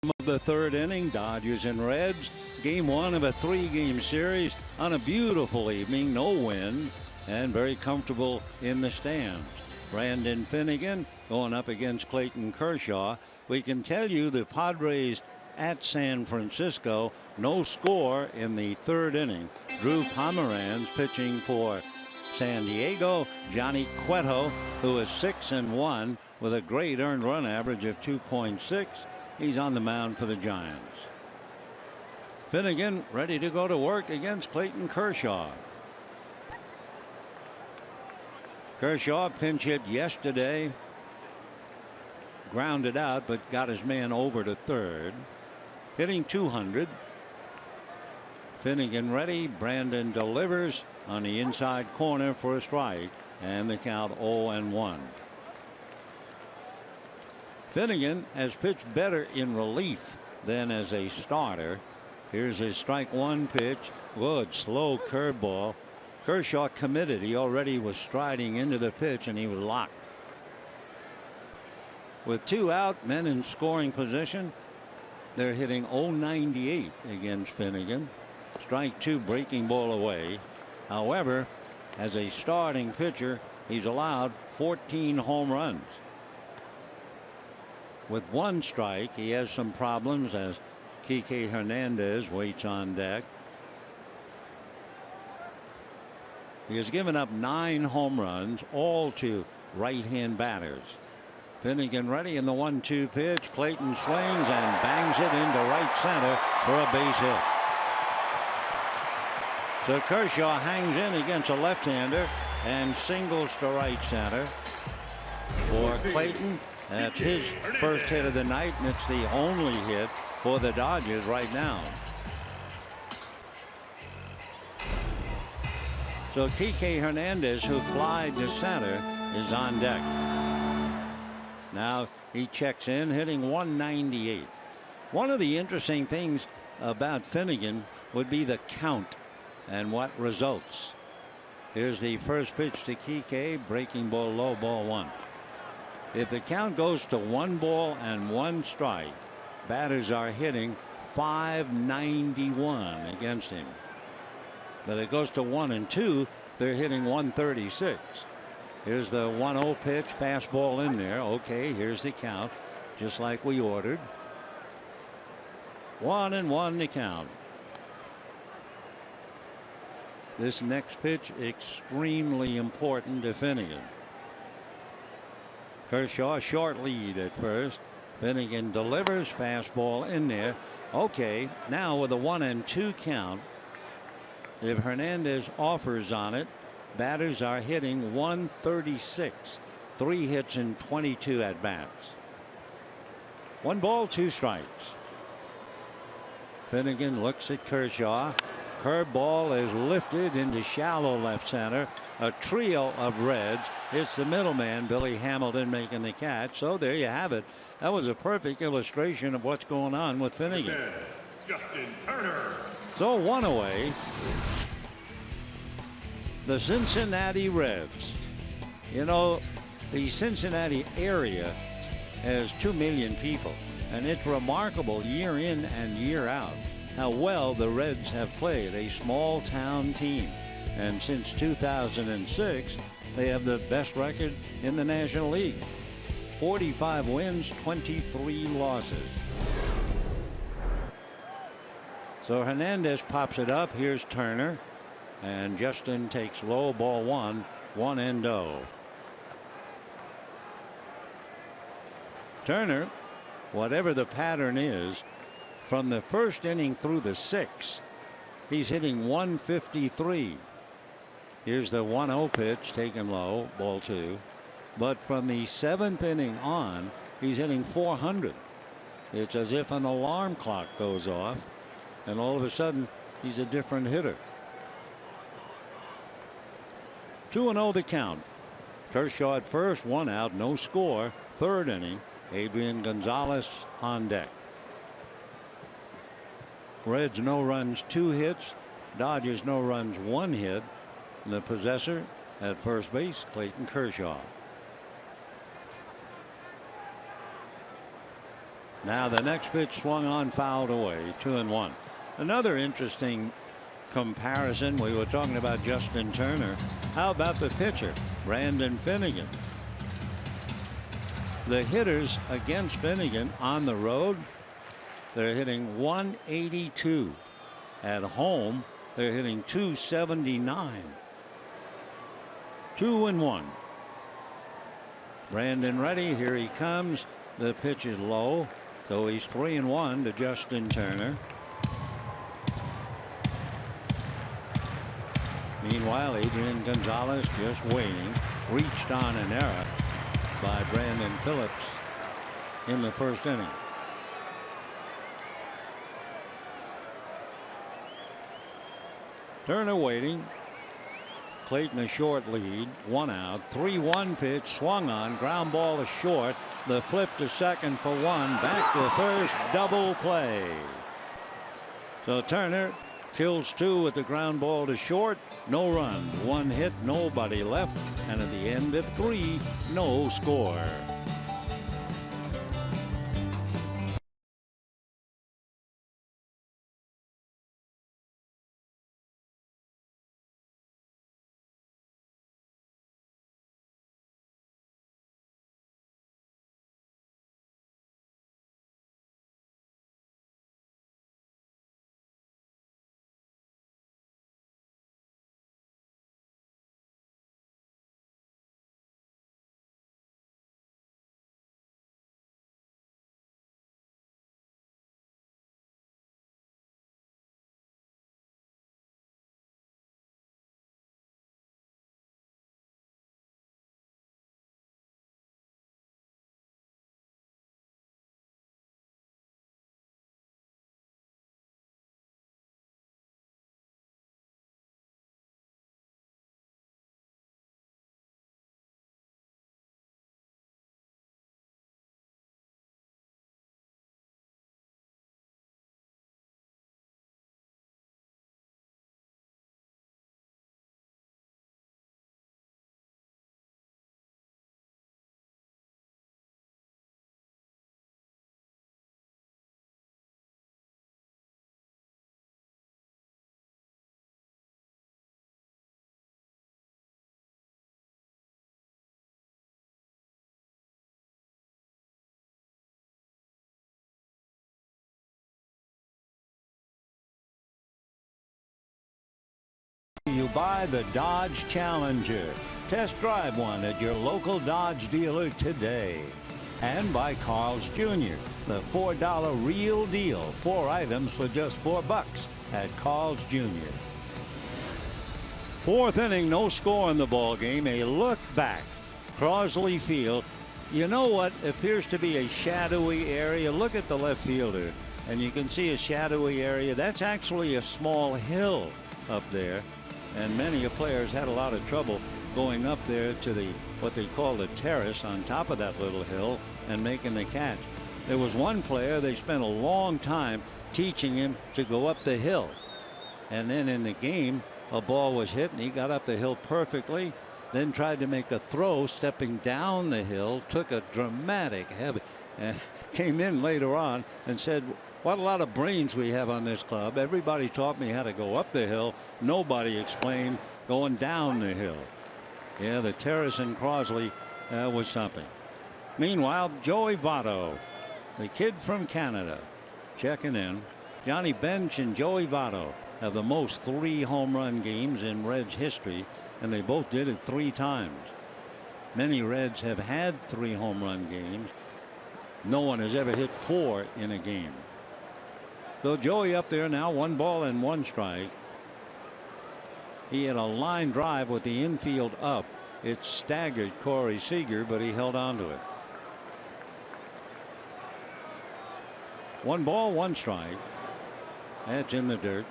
Of the third inning, Dodgers and Reds. Game one of a 3-game series on a beautiful evening. No wind and very comfortable in the stands. Brandon Finnegan going up against Clayton Kershaw. We can tell you the Padres at San Francisco. No score in the third inning. Drew Pomeranz pitching for San Diego. Johnny Cueto, who is 6-1 with a great earned run average of 2.6. He's on the mound for the Giants. Finnegan ready to go to work against Clayton Kershaw. Kershaw pinch hit yesterday. Grounded out, but got his man over to third. Hitting 200. Finnegan ready. Brandon delivers on the inside corner for a strike, and the count 0-1. Finnegan has pitched better in relief than as a starter. Here's his strike one pitch. Good slow curveball. Kershaw committed. He already was striding into the pitch and he was locked. With 2 out, men in scoring position, they're hitting .098 against Finnegan. Strike 2, breaking ball away. However, as a starting pitcher, he's allowed 14 home runs. With 1 strike, he has some problems as Kike Hernandez waits on deck. He has given up 9 home runs, all to right-hand batters. Finnegan ready in the 1-2 pitch. Clayton swings and bangs it into right center for a base hit. So Kershaw hangs in against a left-hander and singles to right center. For Clayton, that's his first hit of the night, and it's the only hit for the Dodgers right now. So Kike Hernandez, who flied to center, is on deck. Now he checks in, hitting 198. One of the interesting things about Finnegan would be the count and what results. Here's the first pitch to Kike, breaking ball low, ball 1. If the count goes to 1 ball and 1 strike, batters are hitting .591 against him. But it goes to 1 and 2, they're hitting .136. Here's the 1-0 pitch, fastball in there. Okay, here's the count, just like we ordered. 1-1 to count. This next pitch extremely important to Finnegan. Kershaw short lead at first. Finnegan delivers, fastball in there. Okay, now with a 1-2 count, if Hernandez offers on it, batters are hitting .136. 3 hits in 22 at bats. 1 ball, 2 strikes. Finnegan looks at Kershaw. Curveball is lifted into shallow left center. A trio of Reds. It's the middleman, Billy Hamilton, making the catch. So there you have it. That was a perfect illustration of what's going on with Finnegan. Justin Turner. So 1 away. The Cincinnati Reds. You know, the Cincinnati area has 2 million people, and it's remarkable year in and year out how well the Reds have played. A small town team, and since 2006 they have the best record in the National League. 45 wins, 23 losses. So Hernandez pops it up. Here's Turner, and Justin takes low, ball 1, 1-0. Turner, whatever the pattern is, from the first inning through the 6th, he's hitting 153. Here's the 1-0 pitch, taken low, ball 2. But from the 7th inning on, he's hitting 400. It's as if an alarm clock goes off, and all of a sudden, he's a different hitter. 2-0 the count. Kershaw at first, 1 out, no score. 3rd inning, Adrian Gonzalez on deck. Reds no runs, 2 hits. Dodgers no runs, 1 hit. And the possessor at first base, Clayton Kershaw. Now the next pitch swung on, fouled away. 2-1. Another interesting comparison. We were talking about Justin Turner. How about the pitcher, Brandon Finnegan? The hitters against Finnegan on the road, they're hitting 182. At home, they're hitting 279. 2-1. Brandon ready. Here he comes. The pitch is low. So he's 3-1 to Justin Turner. Meanwhile, Adrian Gonzalez just waiting. Reached on an error by Brandon Phillips in the first inning. Turner waiting. Clayton a short lead. 1 out. 3-1 pitch swung on. Ground ball is short. The flip to second for 1. Back to first. Double play. So Turner kills 2 with the ground ball to short. No run. 1 hit. Nobody left. And at the end of 3, no score. You buy the Dodge Challenger. Test drive one at your local Dodge dealer today. And by Carl's Jr., the $4 real deal. 4 items for just $4 at Carl's Jr. 4th inning, no score in the ball game. A look back. Crosley Field. You know what appears to be a shadowy area? Look at the left fielder, and you can see a shadowy area. That's actually a small hill up there. And many players had a lot of trouble going up there to the what they call the terrace on top of that little hill and making the catch. There was one player they spent a long time teaching him to go up the hill, and then in the game a ball was hit and he got up the hill perfectly, then tried to make a throw stepping down the hill, took a dramatic heavy and came in later on and said, what a lot of brains we have on this club. Everybody taught me how to go up the hill. Nobody explained going down the hill. Yeah, the terrace in Crosley was something. Meanwhile, Joey Votto, the kid from Canada, checking in. Johnny Bench and Joey Votto have the most 3 home run games in Reds history, and they both did it 3 times. Many Reds have had 3 home run games. No one has ever hit 4 in a game. So Joey up there now, 1 ball and 1 strike. He had a line drive with the infield up. It staggered Corey Seager, but he held on to it. 1 ball, 1 strike. That's in the dirt.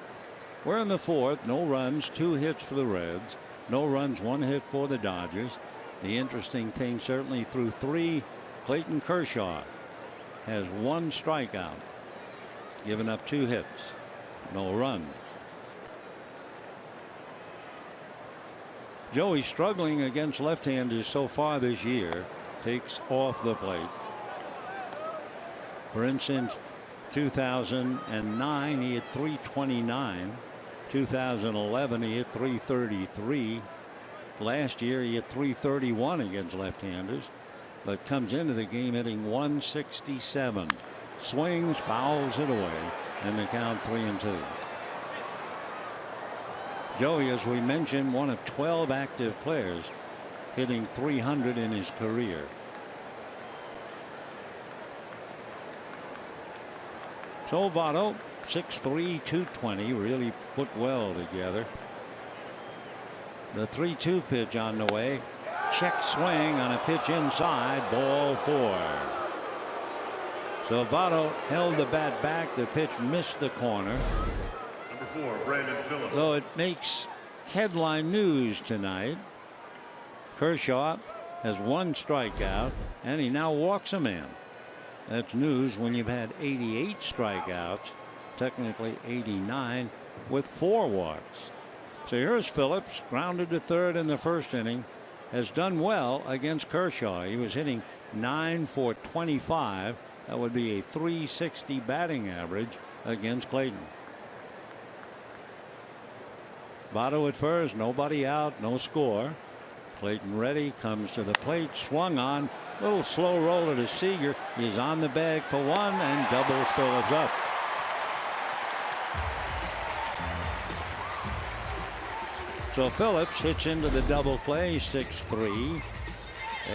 We're in the 4th. No runs, 2 hits for the Reds. No runs, 1 hit for the Dodgers. The interesting thing, certainly through 3, Clayton Kershaw has 1 strikeout. Given up 2 hits. No runs. Joey struggling against left-handers so far this year. Takes off the plate. For instance, 2009 he hit 329. 2011 he hit 333. Last year he hit 331 against left-handers, but comes into the game hitting 167. Swings, fouls it away, and the count 3-2. Joey, as we mentioned, one of 12 active players hitting 300 in his career. So Votto, 6'3", 220, really put well together. The 3-2 pitch on the way. Check swing on a pitch inside, ball 4. So Votto held the bat back. The pitch missed the corner. Number 4, Brandon Phillips. Though it makes headline news tonight. Kershaw has 1 strikeout, and he now walks a man. That's news when you've had 88 strikeouts, technically 89, with 4 walks. So here's Phillips, grounded to third in the first inning, has done well against Kershaw. He was hitting 9 for 25. That would be a .360 batting average against Clayton. Votto at first, nobody out, no score. Clayton ready, comes to the plate, swung on, little slow roller to Seager. He's on the bag for 1 and doubles Phillips up. So Phillips hits into the double play, 6-3,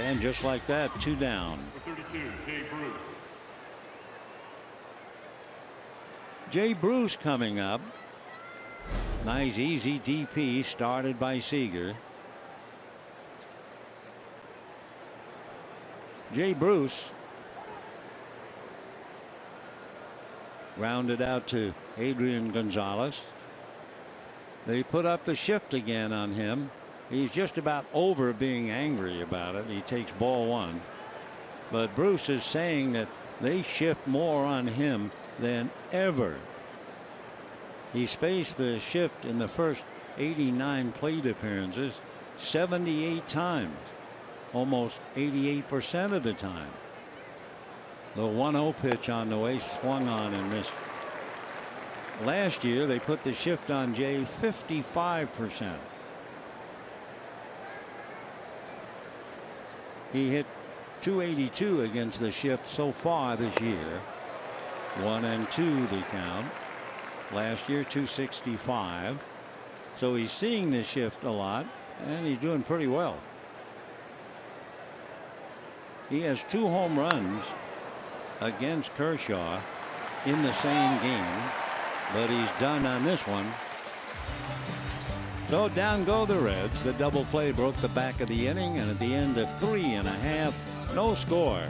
and just like that, 2 down. Number 32, Jay Bruce. Jay Bruce coming up. Nice easy DP started by Seager. Jay Bruce rounded out to Adrian Gonzalez. They put up the shift again on him. He's just about over being angry about it. He takes ball 1. But Bruce is saying that they shift more on him than ever. He's faced the shift in the first 89 plate appearances 78 times. Almost 88% of the time. The 1-0 pitch on the way, swung on and missed. Last year they put the shift on Jay 55%. He hit .282 against the shift so far this year. 1-2 the count. Last year .265. So he's seeing the shift a lot, and he's doing pretty well. He has 2 home runs against Kershaw in the same game, but he's done on this one. So down go the Reds. The double play broke the back of the inning, and at the end of 3.5, no score.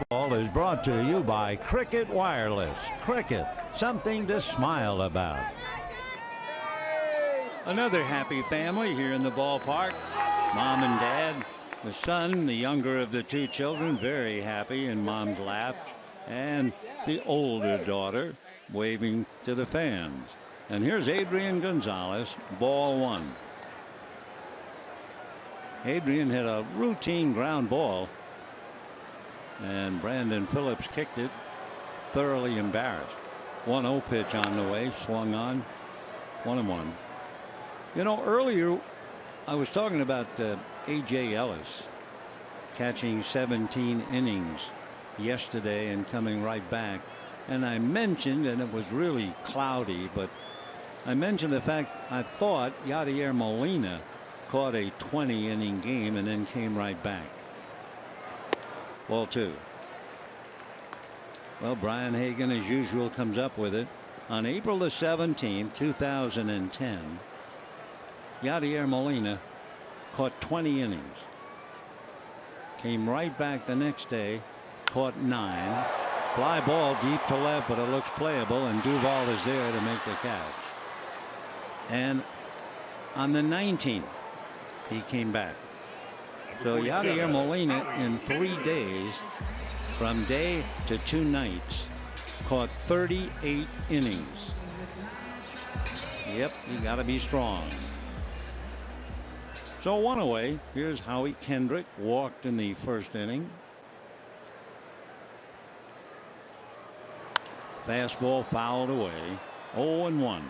Ball is brought to you by Cricket Wireless. Cricket, something to smile about. Another happy family here in the ballpark. Mom and Dad. The son, the younger of the two children, very happy in Mom's lap. And the older daughter waving to the fans. And here's Adrian Gonzalez, ball one. Adrian hit a routine ground ball. And Brandon Phillips kicked it, thoroughly embarrassed. 1-0 pitch on the way, swung on, 1-1. You know, earlier I was talking about A.J. Ellis catching 17 innings yesterday and coming right back. And I mentioned, and it was really cloudy, but I mentioned the fact I thought Yadier Molina caught a 20-inning game and then came right back. Ball two. Well, Brian Hagan, as usual, comes up with it. On April the 17th, 2010, Yadier Molina caught 20 innings. Came right back the next day, caught 9. Fly ball deep to left, but it looks playable, and Duvall is there to make the catch. And on the 19th, he came back. So Yadier Molina in 3 days, from day to 2 nights, caught 38 innings. Yep, you got to be strong. So one away. Here's Howie Kendrick, walked in the first inning. Fastball fouled away. 0-1.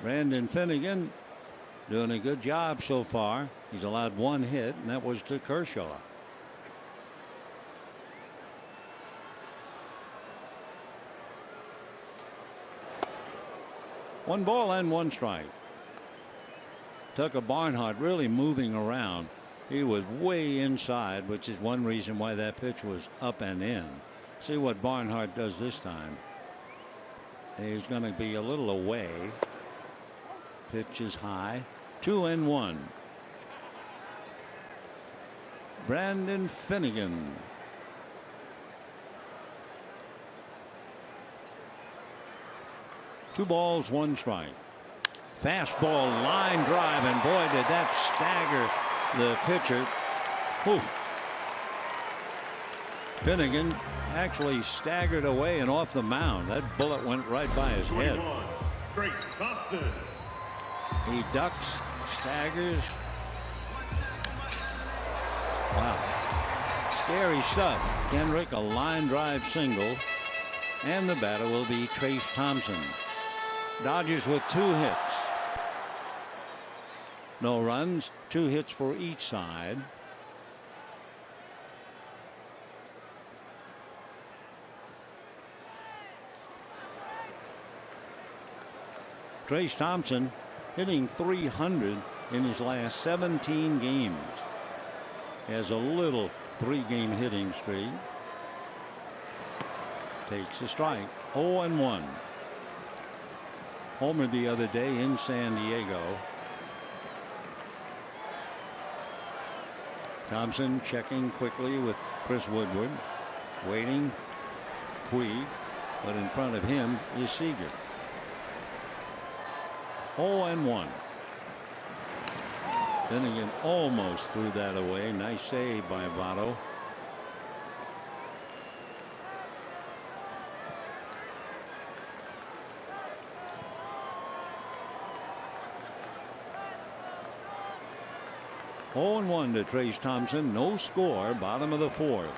Brandon Finnegan doing a good job so far. He's allowed 1 hit, and that was to Kershaw. One ball and 1 strike. Tucker Barnhart really moving around. He was way inside, which is one reason why that pitch was up and in. See what Barnhart does this time. He's going to be a little away. Pitch is high. 2-1. Brandon Finnegan. Two balls, 1 strike. Fastball, line drive, and boy, did that stagger the pitcher. Whew. Finnegan actually staggered away and off the mound. That bullet went right by his head. Trace Thompson. He ducks, staggers. Wow. Scary stuff. Kendrick, a line drive single. And the batter will be Trace Thompson. Dodgers with 2 hits. No runs, 2 hits for each side. Trace Thompson hitting .300 in his last 17 games. He has a little 3-game hitting streak. Takes a strike. 0-1. Homer the other day in San Diego. Thompson checking quickly with Chris Woodward. Waiting. Puig. But in front of him is Seager. 0-1. Finnegan almost threw that away. Nice save by Votto. Oh, 0-1 to Trace Thompson. No score. Bottom of the 4th.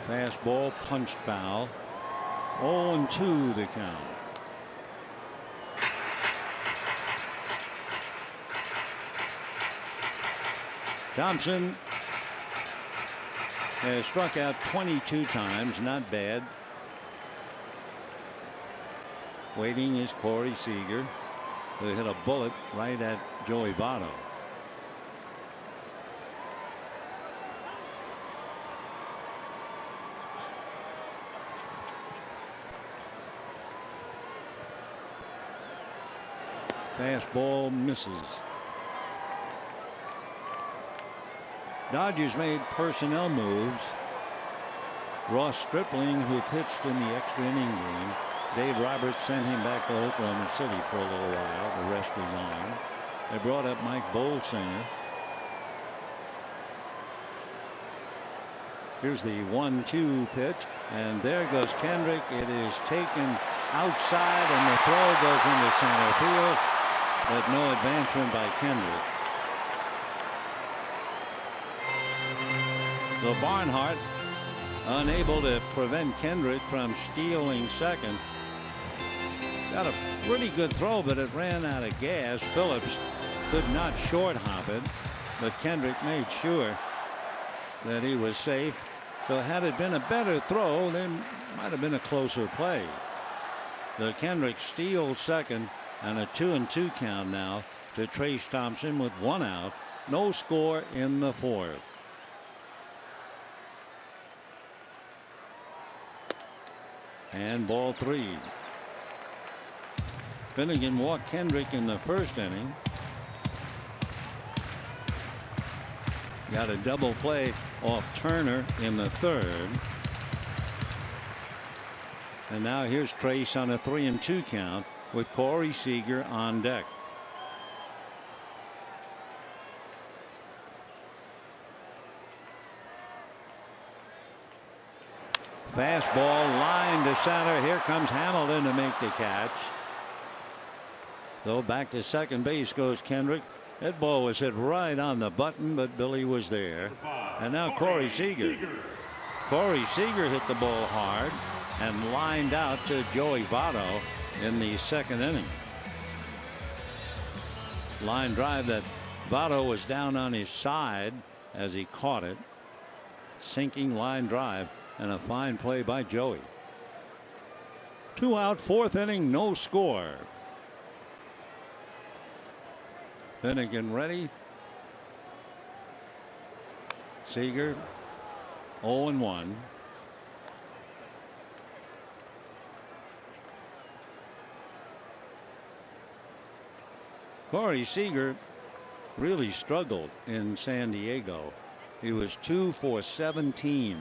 Fastball punched foul. 0-2 the count. Thompson has struck out 22 times. Not bad. Waiting is Corey Seager. They hit a bullet right at Joey Votto. Fastball misses. Dodgers made personnel moves. Ross Stripling, who pitched in the extra inning game, Dave Roberts sent him back to Oklahoma City for a little while. The rest is on. They brought up Mike Bolsinger. Here's the 1-2 pitch, and there goes Kendrick. It is taken outside, and the throw goes into center field, but no advancement by Kendrick. So Barnhart unable to prevent Kendrick from stealing second. Got a pretty good throw, but it ran out of gas. Phillips could not short hop it, but Kendrick made sure that he was safe. So had it been a better throw, there might have been a closer play. The Kendrick steals second, and a 2-2 count now to Trace Thompson with 1 out. No score in the 4th. And ball 3. Finnegan walked Kendrick in the 1st inning. Got a double play off Turner in the 3rd. And now here's Trace on a 3-2 count with Corey Seager on deck. Fastball line to center. Here comes Hamilton to make the catch. Though back to second base goes Kendrick. That ball was hit right on the button, but Billy was there. And now Corey Seager. Corey Seager hit the ball hard and lined out to Joey Votto in the 2nd inning. Line drive that Votto was down on his side as he caught it. Sinking line drive, and a fine play by Joey. 2 out, 4th inning, no score. Finnegan ready. Seager 0-1. Corey Seager really struggled in San Diego. He was 2 for 17.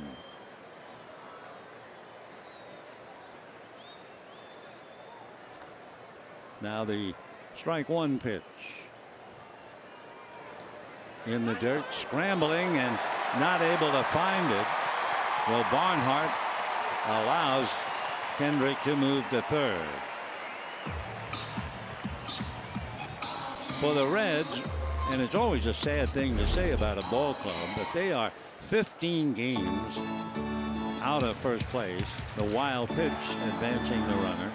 Now the strike 1 pitch. In the dirt, scrambling and not able to find it. Well, Barnhart allows Kendrick to move to 3rd. For the Reds, and it's always a sad thing to say about a ball club, but they are 15 games out of first place. The wild pitch advancing the runner.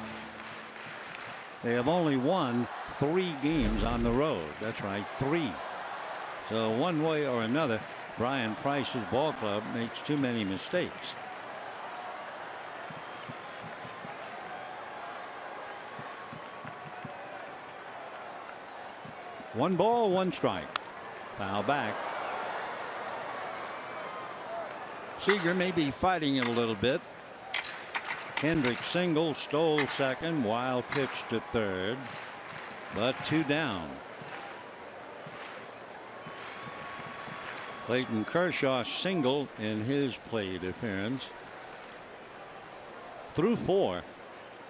They have only won 3 games on the road. That's right, 3. So one way or another, Brian Price's ball club makes too many mistakes. One ball, 1 strike. Foul back. Seager may be fighting it a little bit. Kendrick single, stole second, wild pitch to 3rd, but 2 down. Clayton Kershaw singled in his plate appearance. Through 4,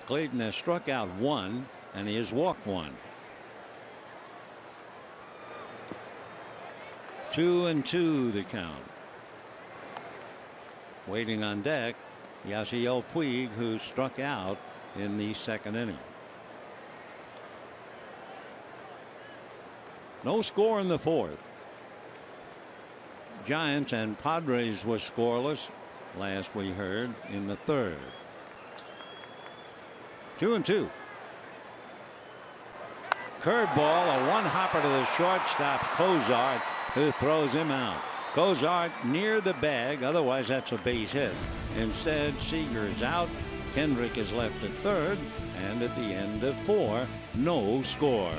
Clayton has struck out 1 and he has walked 1. 2-2 the count. Waiting on deck, Yasiel Puig, who struck out in the 2nd inning. No score in the 4th. Giants and Padres was scoreless last we heard in the 3rd. 2-2. Curveball, a one-hopper to the shortstop, Cozart, who throws him out. Cozart near the bag, otherwise that's a base hit. Instead, Seager is out. Kendrick is left at 3rd, and at the end of 4, no score.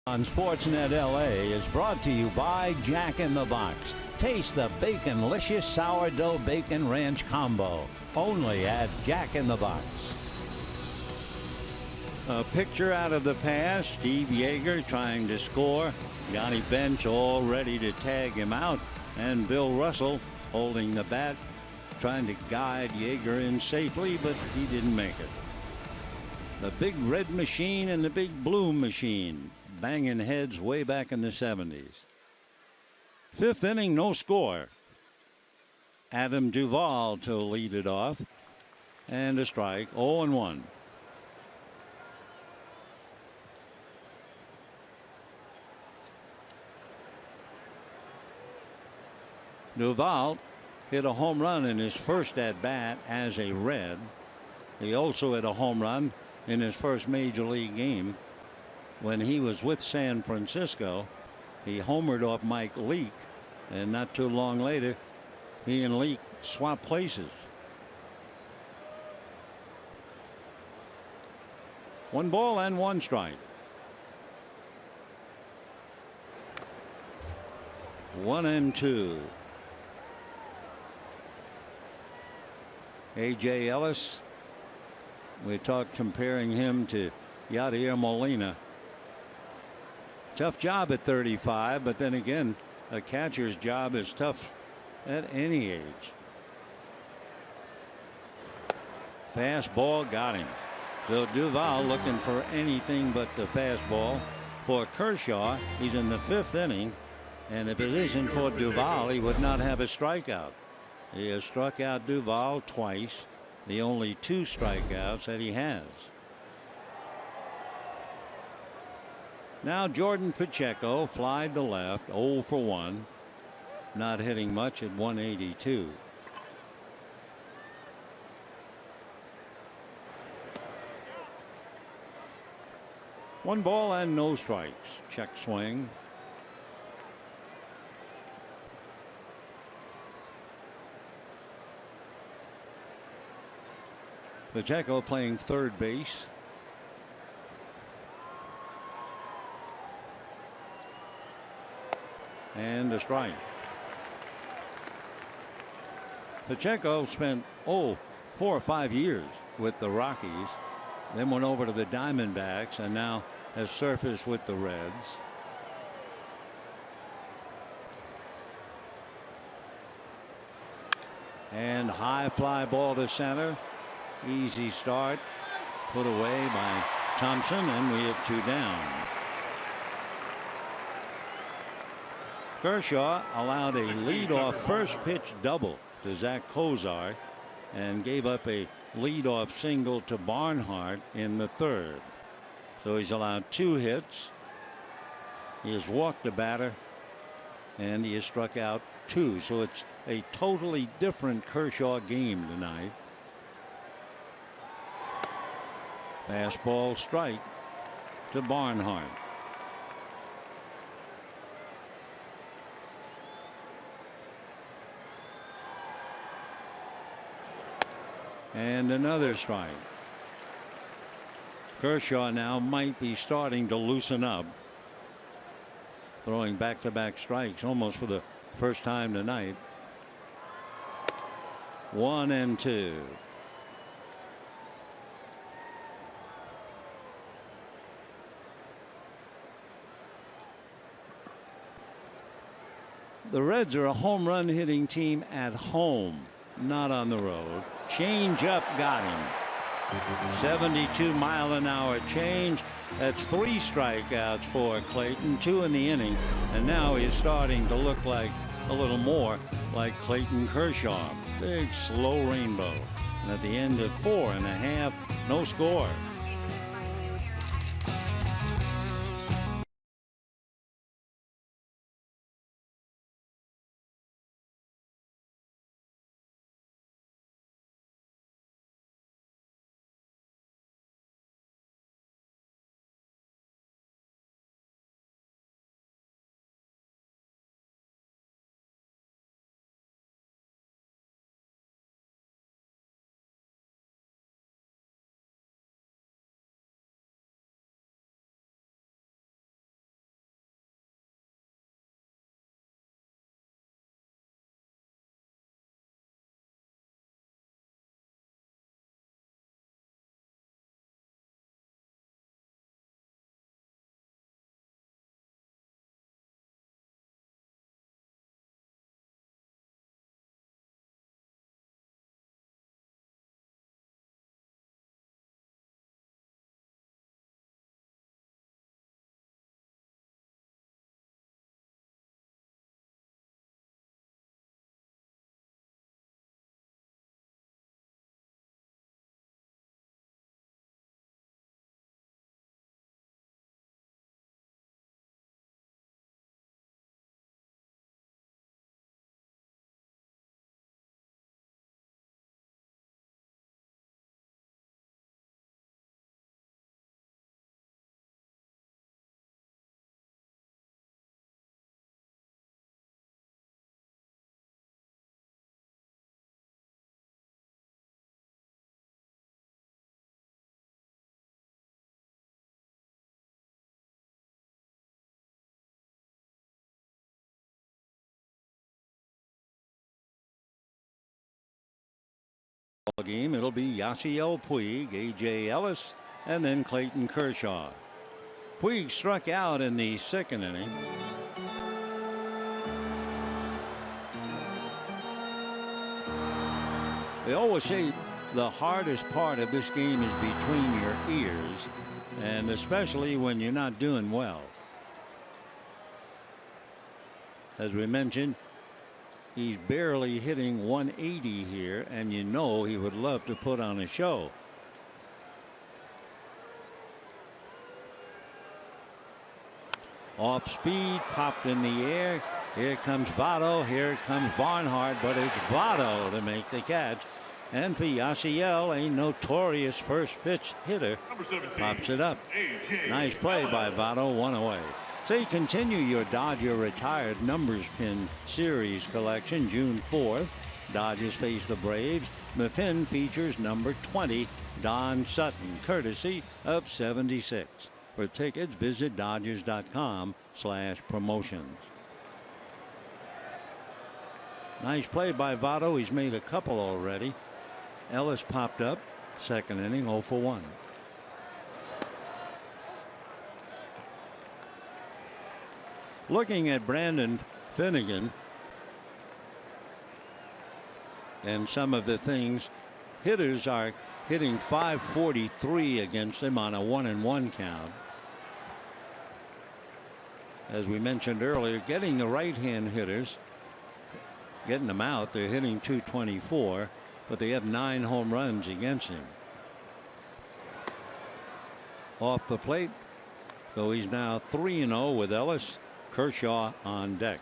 On Sportsnet LA is brought to you by Jack in the Box. Taste the Baconlicious Sourdough Bacon Ranch Combo. Only at Jack in the Box. A picture out of the past. Steve Yeager trying to score. Johnny Bench all ready to tag him out. And Bill Russell holding the bat, trying to guide Yeager in safely, but he didn't make it. The Big Red Machine and the Big Blue Machine banging heads way back in the 70s. Fifth inning, no score. Adam Duvall to lead it off. And a strike, 0-1. Duvall hit a home run in his first at bat as a Red. He also hit a home run in his first major league game when he was with San Francisco. He homered off Mike Leake, and not too long later he and Leake swapped places. 1 ball and 1 strike. 1-2. A.J. Ellis, we talked comparing him to Yadier Molina. Tough job at 35, but then again, a catcher's job is tough at any age. Fastball got him. So Duvall looking for anything but the fastball. For Kershaw, he's in the 5th inning, and if it isn't for Duvall, he would not have a strikeout. He has struck out Duvall twice, the only 2 strikeouts that he has. Now Jordan Pacheco, fly to left, 0 for 1. Not hitting much at 182. One ball and no strikes. Check swing. Pacheco playing third base. And a strike. Pacheco spent 4 or 5 years with the Rockies, then went over to the Diamondbacks, and now has surfaced with the Reds. And high fly ball to center. Easy start, put away by Thompson, and we have 2 down. Kershaw allowed a leadoff first pitch double to Zach Kozar and gave up a leadoff single to Barnhart in the 3rd. So he's allowed 2 hits. He has walked a batter, and he has struck out 2. So it's a totally different Kershaw game tonight. Fastball strike to Barnhart. And another strike. Kershaw now might be starting to loosen up, throwing back-to-back strikes almost for the first time tonight. 1-2. The Reds are a home run hitting team at home, not on the road. Change up got him. 72-mile-an-hour change. That's 3 strikeouts for Clayton, 2 in the inning, and now he's starting to look like a little more like Clayton Kershaw. Big slow rainbow, and at the end of 4 1/2, no score. game, it'll be Yasiel Puig, A.J. Ellis, and then Clayton Kershaw. Puig struck out in the second inning. They always say the hardest part of this game is between your ears, and especially when you're not doing well. As we mentioned, he's barely hitting 180 here, and you know he would love to put on a show. Off speed, popped in the air. Here comes Votto. Here comes Barnhart, but it's Votto to make the catch. And for Yasiel, a notorious first pitch hitter, pops it up. Nice play by Votto, one away. So you continue your Dodger retired numbers pin series collection June 4th. Dodgers face the Braves. The pin features number 20, Don Sutton, courtesy of 76. For tickets, visit Dodgers.com/promotions. Nice play by Votto. He's made a couple already. Ellis popped up, second inning, 0 for 1. Looking at Brandon Finnegan and some of the things, hitters are hitting .543 against him on a 1-1 count. As we mentioned earlier, getting the right-hand hitters, getting them out, they're hitting .224, but they have 9 home runs against him. Off the plate, though, he's now 3-0 with Ellis. Kershaw on deck.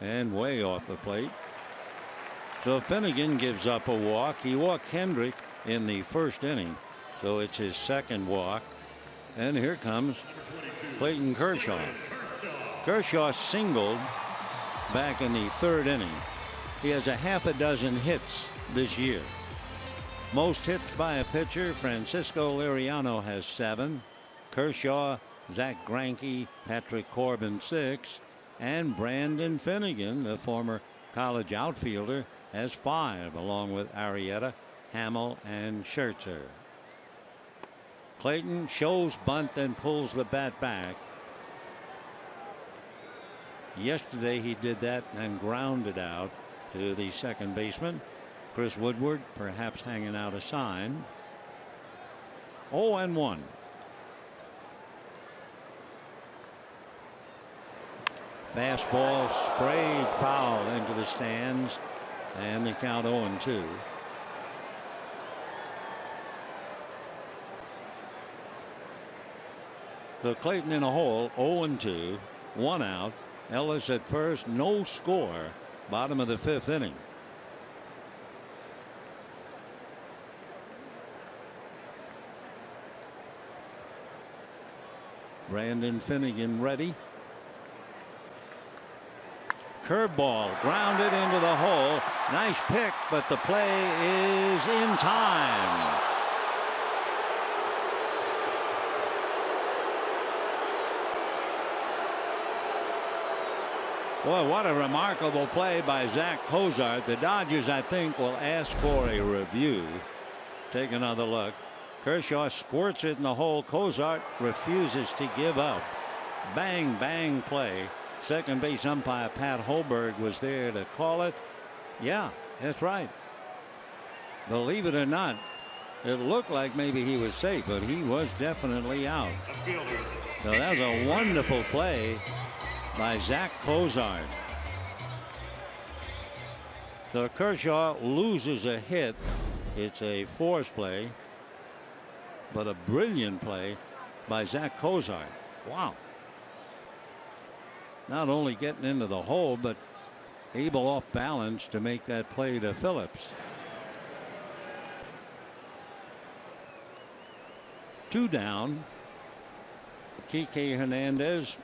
And way off the plate. So Finnegan gives up a walk. He walked Kendrick in the first inning, so it's his second walk. And here comes Clayton Kershaw. Kershaw singled back in the third inning. He has a half a dozen hits this year. Most hits by a pitcher, Francisco Liriano has 7. Kershaw, Zach Greinke, Patrick Corbin 6, and Brandon Finnegan, the former college outfielder, has 5, along with Arrieta, Hamill, and Scherzer. Clayton shows bunt, then pulls the bat back. Yesterday he did that and grounded out to the second baseman. Chris Woodward perhaps hanging out a sign. 0-1. Fastball sprayed foul into the stands, and the count 0-2. So Clayton in a hole, 0-2, 1 out. Ellis at first, no score. Bottom of the 5th inning. Brandon Finnegan ready. Curveball grounded into the hole. Nice pick, but the play is in time. Boy, what a remarkable play by Zach Cozart. The Dodgers, I think, will ask for a review. Take another look. Kershaw squirts it in the hole. Cozart refuses to give up. Bang, bang play. Second base umpire Pat Holberg was there to call it. Yeah, that's right. Believe it or not, it looked like maybe he was safe, but he was definitely out. So that was a wonderful play by Zach Cozart. So Kershaw loses a hit. It's a force play, but a brilliant play by Zach Cozart. Wow. Not only getting into the hole, but able off balance to make that play to Phillips. 2 down. Kike Hernandez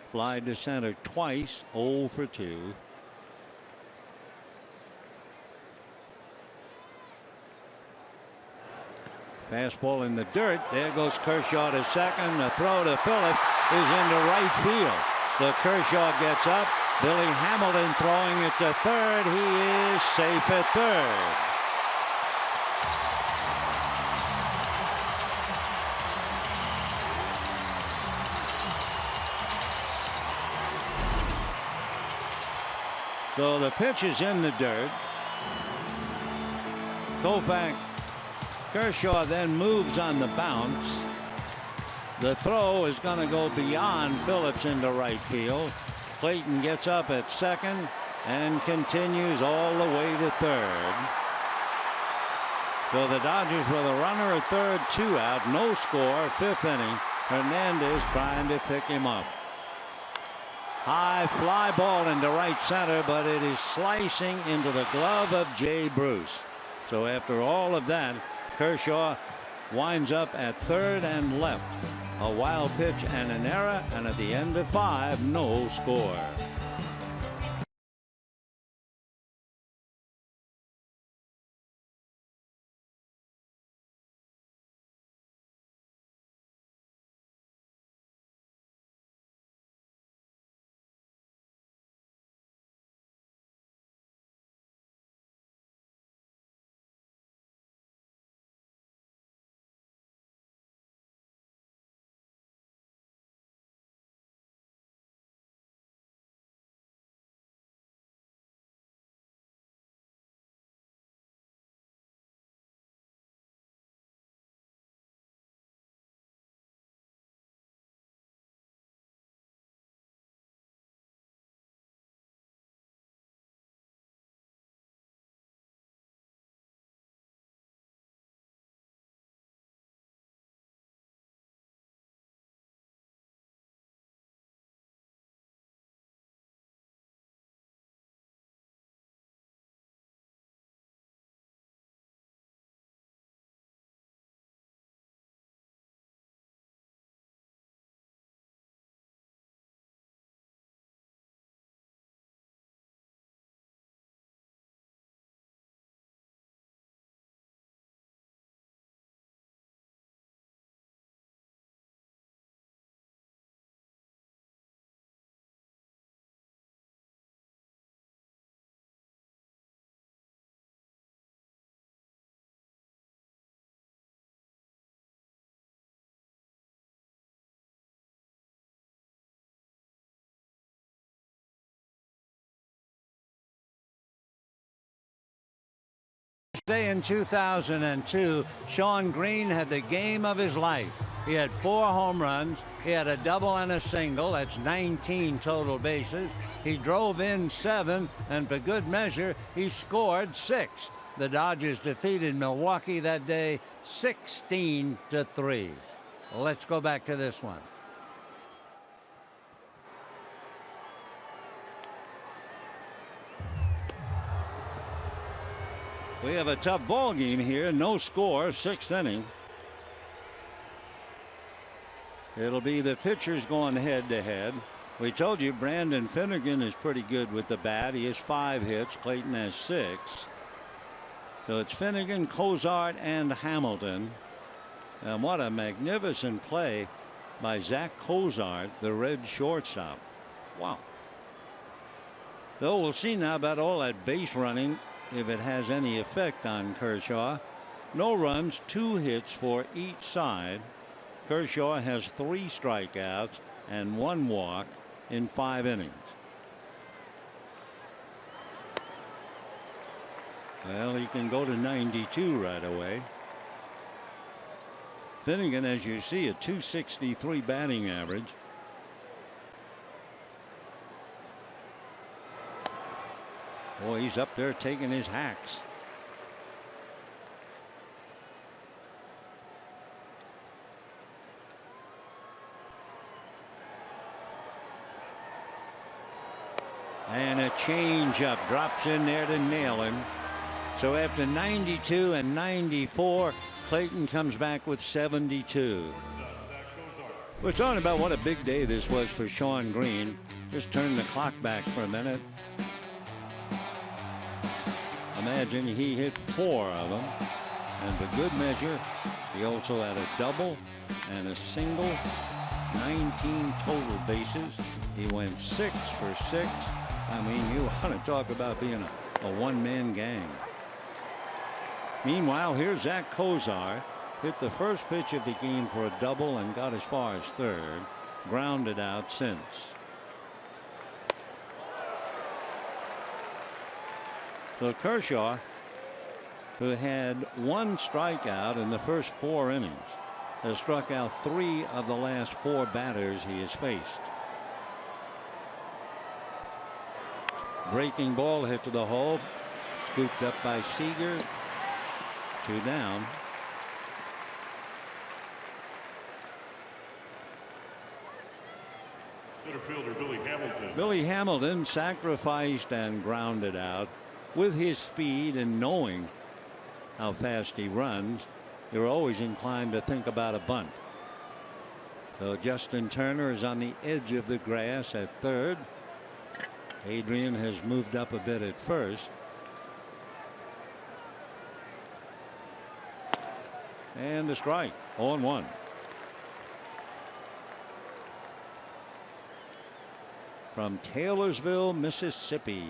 flied to center twice, 0 for 2. Fastball in the dirt. There goes Kershaw to second. The throw to Phillips is into right field. The Kershaw gets up. Billy Hamilton throwing it to third. He is safe at third. So the pitch is in the dirt. Koufax. Kershaw then moves on the bounce. The throw is going to go beyond Phillips into right field. Clayton gets up at second and continues all the way to third. So the Dodgers with a runner at third, 2 out, no score, 5th inning. Hernandez trying to pick him up. High fly ball into right center, but it is slicing into the glove of Jay Bruce. So after all of that, Kershaw winds up at third and left. A wild pitch and an error, and at the end of 5, no score. Day in 2002, Shawn Green had the game of his life. He had 4 home runs. He had a double and a single. That's 19 total bases. He drove in 7, and for good measure, he scored 6. The Dodgers defeated Milwaukee that day 16-3. Let's go back to this one. We have a tough ball game here. No score, 6th inning. It'll be the pitchers going head to head. We told you Brandon Finnegan is pretty good with the bat. He has 5 hits. Clayton has 6. So it's Finnegan, Cozart, and Hamilton. And what a magnificent play by Zach Cozart, the Red shortstop. Wow. So we'll see now about all that base running, if it has any effect on Kershaw. No runs, 2 hits for each side. Kershaw has 3 strikeouts and 1 walk in 5 innings. Well, he can go to 92 right away. Finnegan, as you see, a .263 batting average. Boy, he's up there taking his hacks. And a changeup drops in there to nail him. So after 92 and 94, Clayton comes back with 72. We're talking about what a big day this was for Shawn Green. Just turn the clock back for a minute. Imagine he hit 4 of them, and for good measure, He also had a double and a single, 19 total bases. He went 6 for 6. I mean, you want to talk about being a one-man gang. Meanwhile, here's Zach Kozar. Hit the first pitch of the game for a double and got as far as third. Grounded out since. So Kershaw, who had 1 strikeout in the first 4 innings, has struck out 3 of the last 4 batters he has faced. Breaking ball hit to the hole, scooped up by Seager. 2 down. Center fielder Billy Hamilton. Billy Hamilton sacrificed and grounded out. With his speed and knowing how fast he runs, you're always inclined to think about a bunt. So Justin Turner is on the edge of the grass at third. Adrian has moved up a bit at first. And a strike. 0-1. From Taylorsville, Mississippi.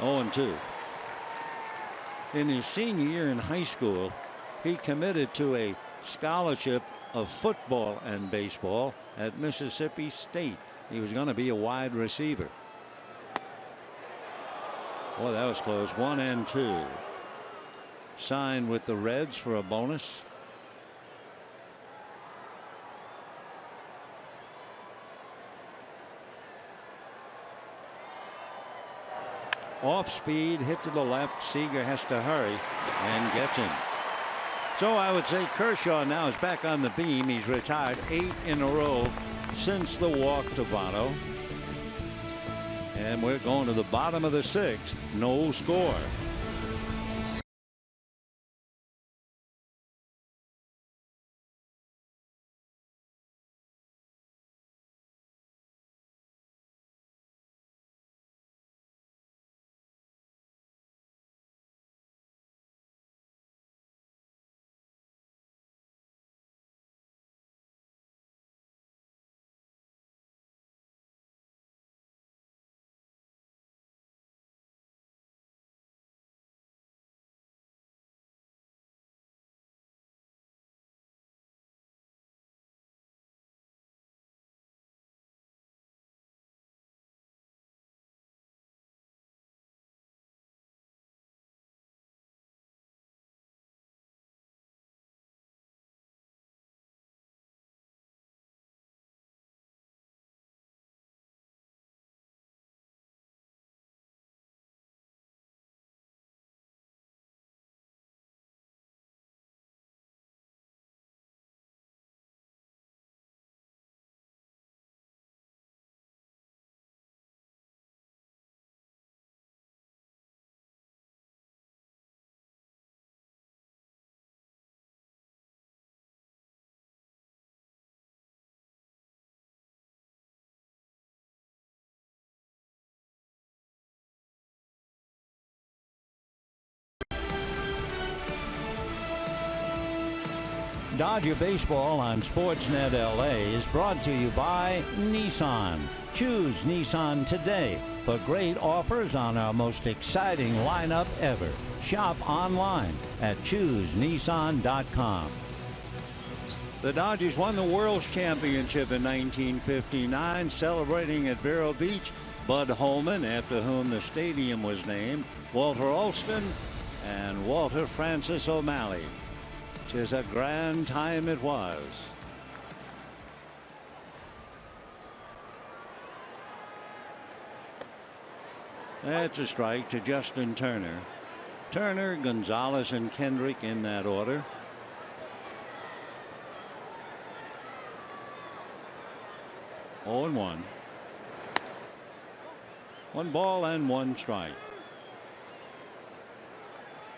Oh, 0-2. In his senior year in high school, he committed to a scholarship of football and baseball at Mississippi State. He was going to be a wide receiver. Boy, that was close. 1-2. Signed with the Reds for a bonus. Off speed, hit to the left. Seager has to hurry and gets him. So I would say Kershaw now is back on the beam. He's retired 8 in a row since the walk to Votto. And we're going to the bottom of the 6th. No score. Dodger Baseball on Sportsnet LA is brought to you by Nissan. Choose Nissan today for great offers on our most exciting lineup ever. Shop online at choosenissan.com. The Dodgers won the World's Championship in 1959, celebrating at Vero Beach. Bud Holman, after whom the stadium was named, Walter Alston, and Walter Francis O'Malley. 'Tis a grand time it was. That's a strike to Justin Turner. Turner, Gonzalez, and Kendrick in that order. Oh and 1. 1 ball and 1 strike.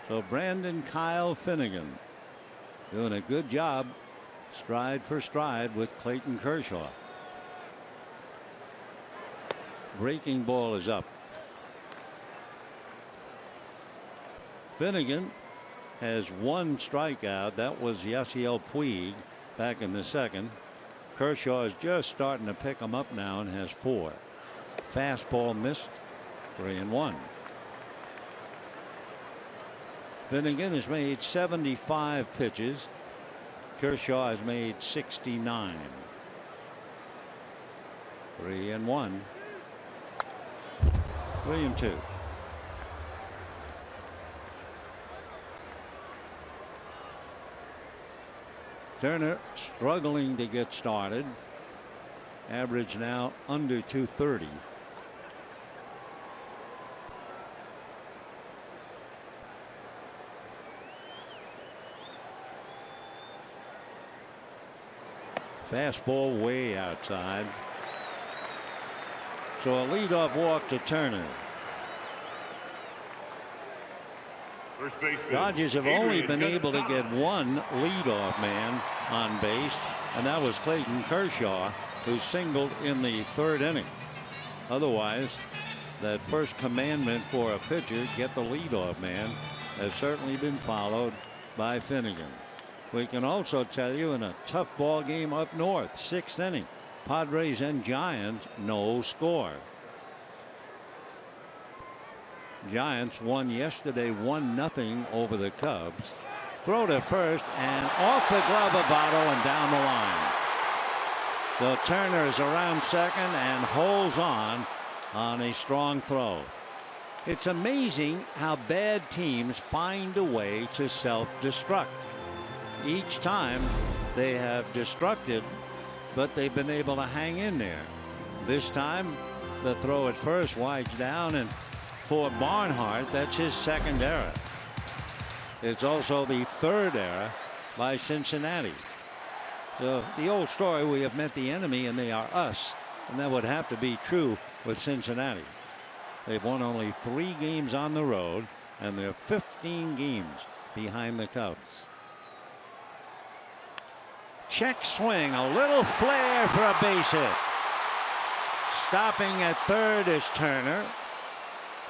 So Brandon Kyle Finnegan doing a good job stride for stride with Clayton Kershaw. Breaking ball is up. Finnegan has one strikeout. That was Yasiel Puig back in the second. Kershaw is just starting to pick him up now and has 4. Fastball missed. 3-1. Finnegan has made 75 pitches. Kershaw has made 69. 3-1. 3-2. Turner struggling to get started. Average now under 230. Fastball way outside. So a leadoff walk to Turner. First baseman, Dodgers have only been able to get one leadoff man on base, and that was Clayton Kershaw, who singled in the 3rd inning. Otherwise, that first commandment for a pitcher, get the leadoff man, has certainly been followed by Finnegan. We can also tell you in a tough ball game up north, 6th inning, Padres and Giants, no score. Giants won yesterday 1-0 over the Cubs. Throw to first and off the glove of Votto and down the line. So Turner is around second and holds on a strong throw. It's amazing how bad teams find a way to self-destruct. Each time they have destructed, but they've been able to hang in there. This time the throw at first winds down, and for Barnhart, that's his 2nd error. It's also the 3rd error by Cincinnati. So the old story, we have met the enemy and they are us, and that would have to be true with Cincinnati. They've won only 3 games on the road, and they're 15 games behind the Cubs. Check swing, a little flare for a base hit. Stopping at 3rd is Turner.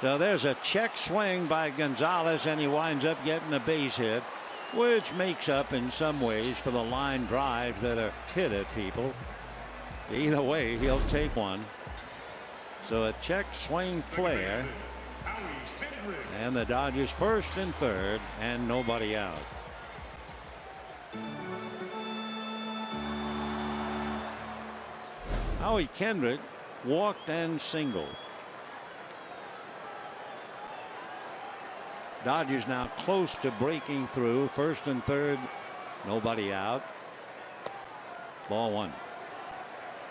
So there's a check swing by Gonzalez, and he winds up getting a base hit, which makes up in some ways for the line drives that are hit at people. Either way, he'll take one. So a check swing flare, and the Dodgers 1st and 3rd, and nobody out. Howie Kendrick walked and singled. Dodgers now close to breaking through. 1st and 3rd, nobody out. Ball 1.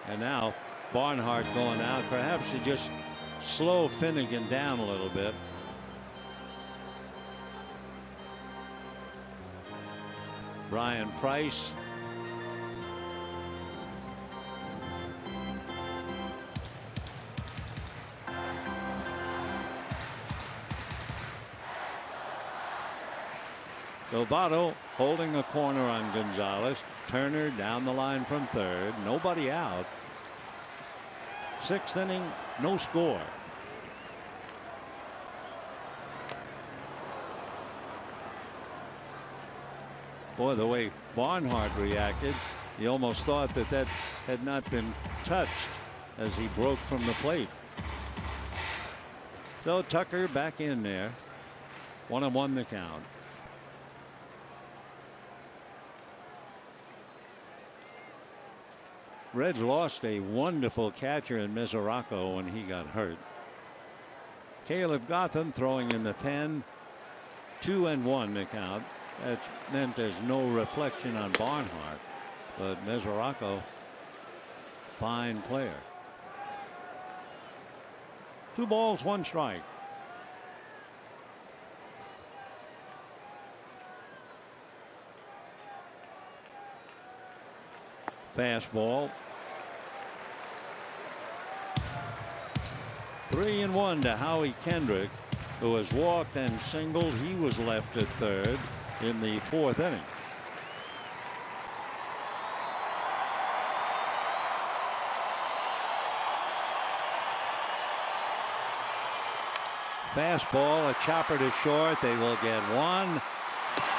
And now Barnhart going out, perhaps to just slow Finnegan down a little bit. Brian Price. Votto holding a corner on Gonzalez. Turner down the line from 3rd. Nobody out. 6th inning, no score. Boy, the way Barnhart reacted, he almost thought that had not been touched as he broke from the plate. So Tucker back in there. 1-1 the count. Reds lost a wonderful catcher in Mesoraco when he got hurt. Caleb Gotham throwing in the pen. 2-1 the count. That meant there's no reflection on Barnhart, but Mesoraco, fine player. 2 balls, 1 strike. Fastball. 3-1 to Howie Kendrick, who has walked and singled. He was left at 3rd in the 4th inning. Fastball, a chopper to short. They will get one.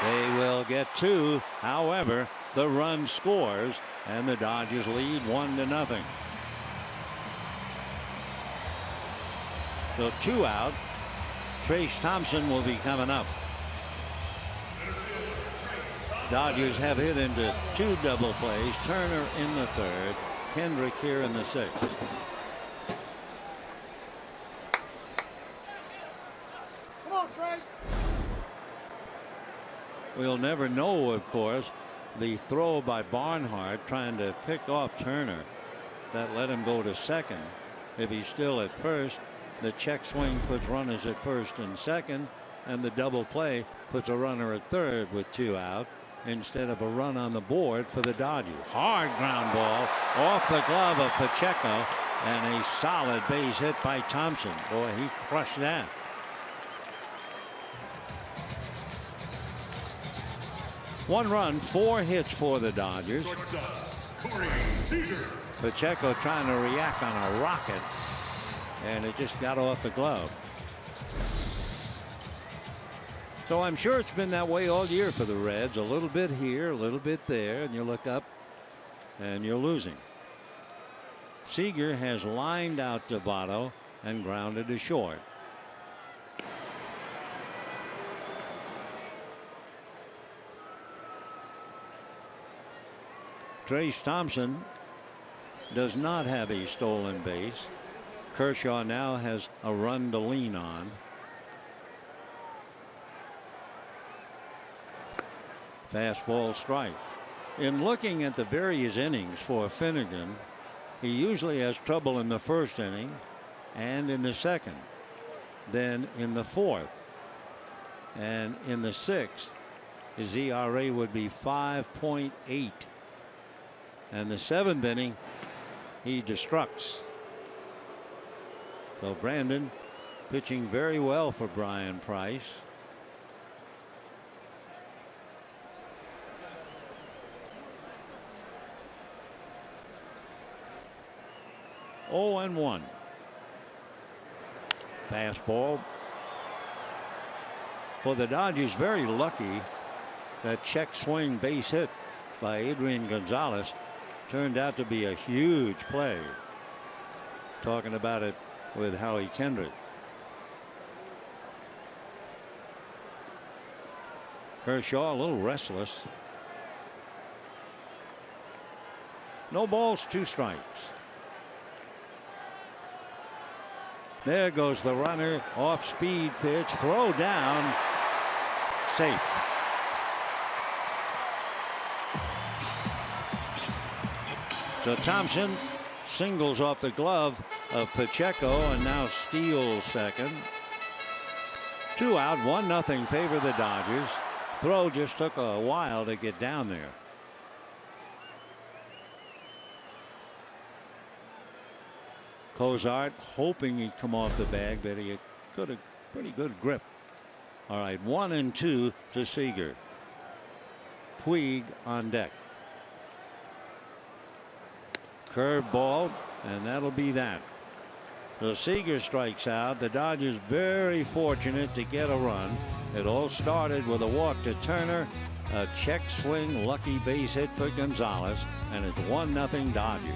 They will get two. However, the run scores and the Dodgers lead 1-0. So 2 out. Trace Thompson will be coming up. Dodgers have hit into 2 double plays. Turner in the 3rd. Kendrick here in the 6th. Come on, Trace. We'll never know, of course, the throw by Barnhart trying to pick off Turner that let him go to 2nd. If he's still at 1st, the check swing puts runners at 1st and 2nd, and the double play puts a runner at 3rd with 2 out instead of a run on the board for the Dodgers. Hard ground ball off the glove of Pacheco, and a solid base hit by Thompson. Boy, he crushed that. One run, 4 hits for the Dodgers. Pacheco trying to react on a rocket, and it just got off the glove. So I'm sure it's been that way all year for the Reds. A little bit here, a little bit there, and you look up and you're losing. Seager has lined out Devato and grounded to short. Trace Thompson does not have a stolen base. Kershaw now has a run to lean on. Fastball strike. In looking at the various innings for Finnegan, he usually has trouble in the 1st inning and in the 2nd. Then in the 4th and in the 6th, his ERA would be 5.8. And the 7th inning, he destructs. So Brandon pitching very well for Brian Price. Oh, and 1. Fastball. For the Dodgers, very lucky that check swing base hit by Adrian Gonzalez turned out to be a huge play. Talking about it with Howie Kendrick. Kershaw a little restless. No balls, 2 strikes. There goes the runner. Off speed pitch. Throw down. Safe. So Thompson singles off the glove of Pacheco and now steals 2nd. 2 out, 1-0 favor the Dodgers. Throw just took a while to get down there. Cozart hoping he'd come off the bag, but he got a pretty good grip. All right, 1 and 2 to Seager. Puig on deck. Curveball, and that'll be that. So Seager strikes out. The Dodgers very fortunate to get a run. It all started with a walk to Turner, a check swing lucky base hit for Gonzalez, and it's 1-0 Dodgers.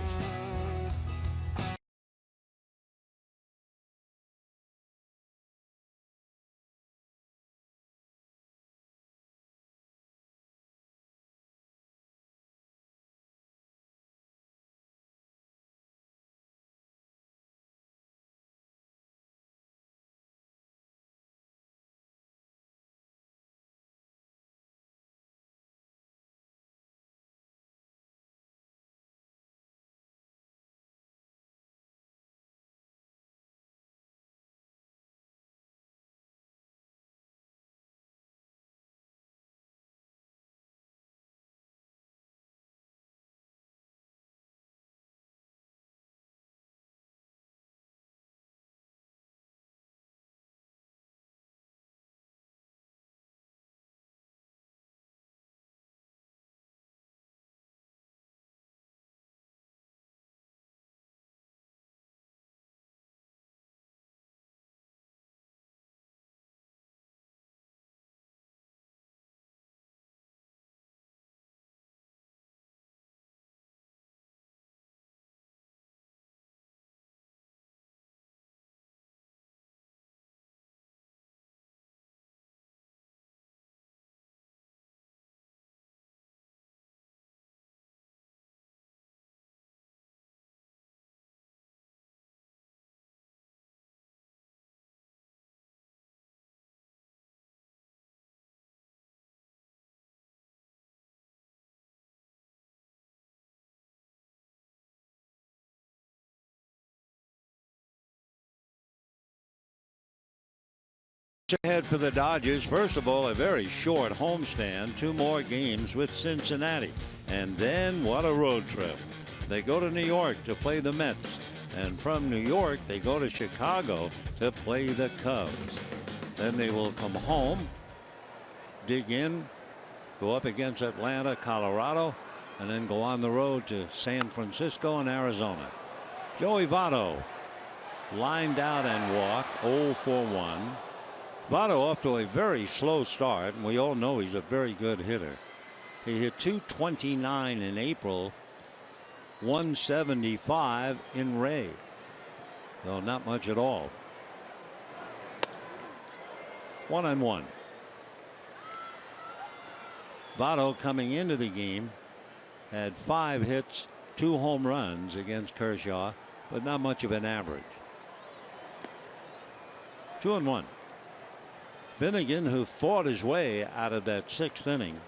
Ahead for the Dodgers. First of all, a very short homestand, 2 more games with Cincinnati, and then what a road trip. They go to New York to play the Mets, and from New York they go to Chicago to play the Cubs. Then they will come home, dig in, go up against Atlanta, Colorado, and then go on the road to San Francisco and Arizona. Joey Votto lined out and walked, 0 for 1. Votto off to a very slow start, and we all know he's a very good hitter. He hit .229 in April, 175 in May. Though not much at all. 1-1. Votto coming into the game had 5 hits, 2 home runs against Kershaw, but not much of an average. 2-1. Finnegan, who fought his way out of that 6th inning,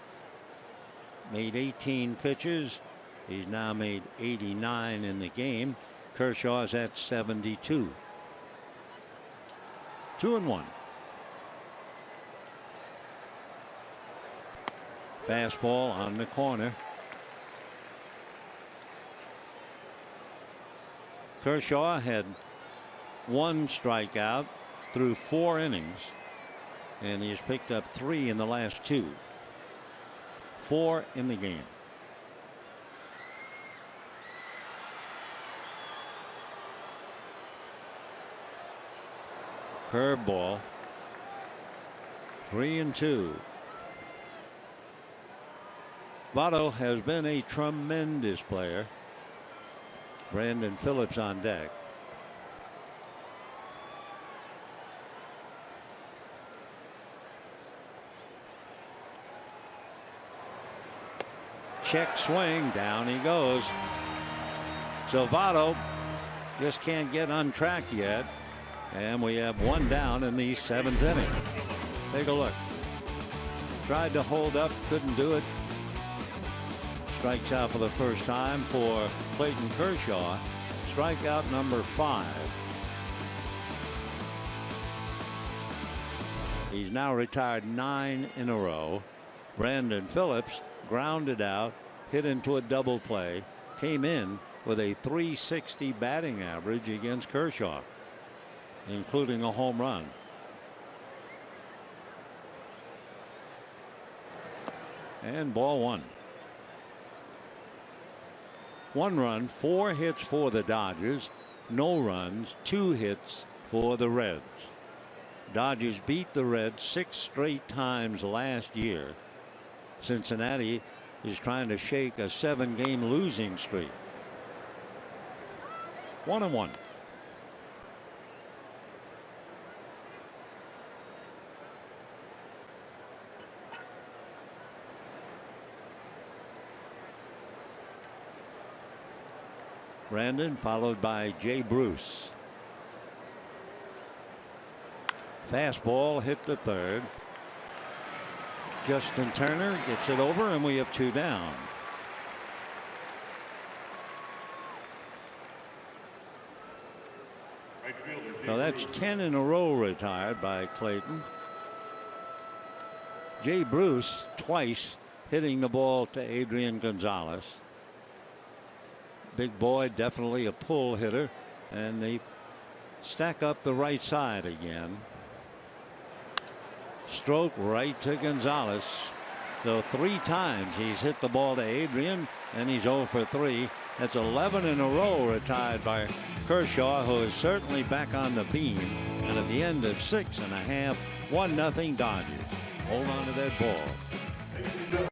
made 18 pitches. He's now made 89 in the game. Kershaw's at 72. 2-1. Fastball on the corner. Kershaw had 1 strikeout through 4 innings, and he's picked up 3 in the last 2. 4 in the game. Curveball. 3-2. Votto has been a tremendous player. Brandon Phillips on deck. Check swing, down he goes. So Votto just can't get on track yet, and we have 1 down in the 7th inning. Take a look. Tried to hold up, couldn't do it. Strikes out for the first time for Clayton Kershaw. Strikeout number 5. He's now retired 9 in a row. Brandon Phillips grounded out, hit into a double play, came in with a .360 batting average against Kershaw, including a home run. And ball 1. 1 run, 4 hits for the Dodgers, no runs, 2 hits for the Reds. Dodgers beat the Reds 6 straight times last year. Cincinnati is trying to shake a 7-game losing streak. 1-1. Brandon followed by Jay Bruce. Fastball hit to third. Justin Turner gets it over, and we have 2 down. So that's 10 in a row retired by Clayton. Jay Bruce twice hitting the ball to Adrian Gonzalez. Big boy, definitely a pull hitter, and they stack up the right side again. Stroke right to Gonzalez. So 3 times he's hit the ball to Adrian, and he's 0 for 3. That's 11 in a row retired by Kershaw, who is certainly back on the beam. And at the end of 6.5, 1-0 Dodgers. Hold on to that ball.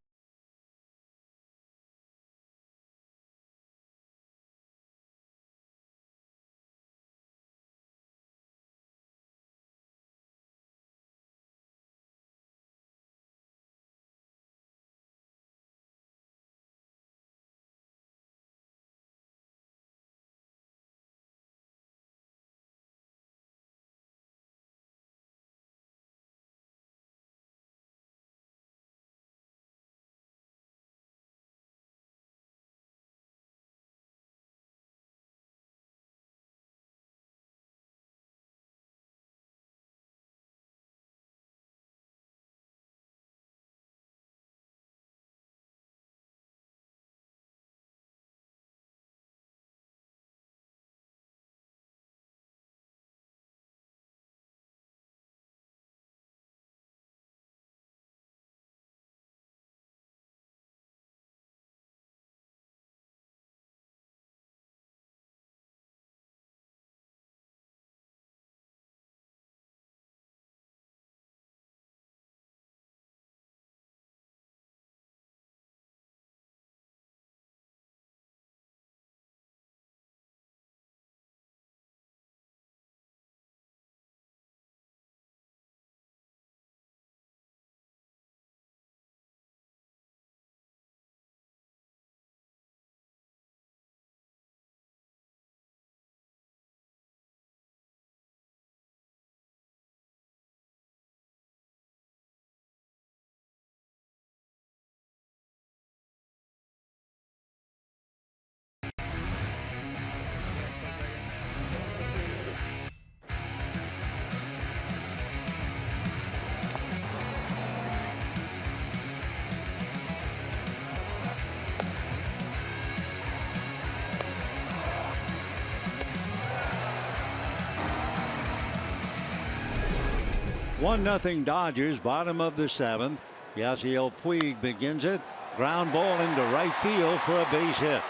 1-0 Dodgers, bottom of the 7th. Yasiel Puig begins it. Ground ball into right field for a base hit.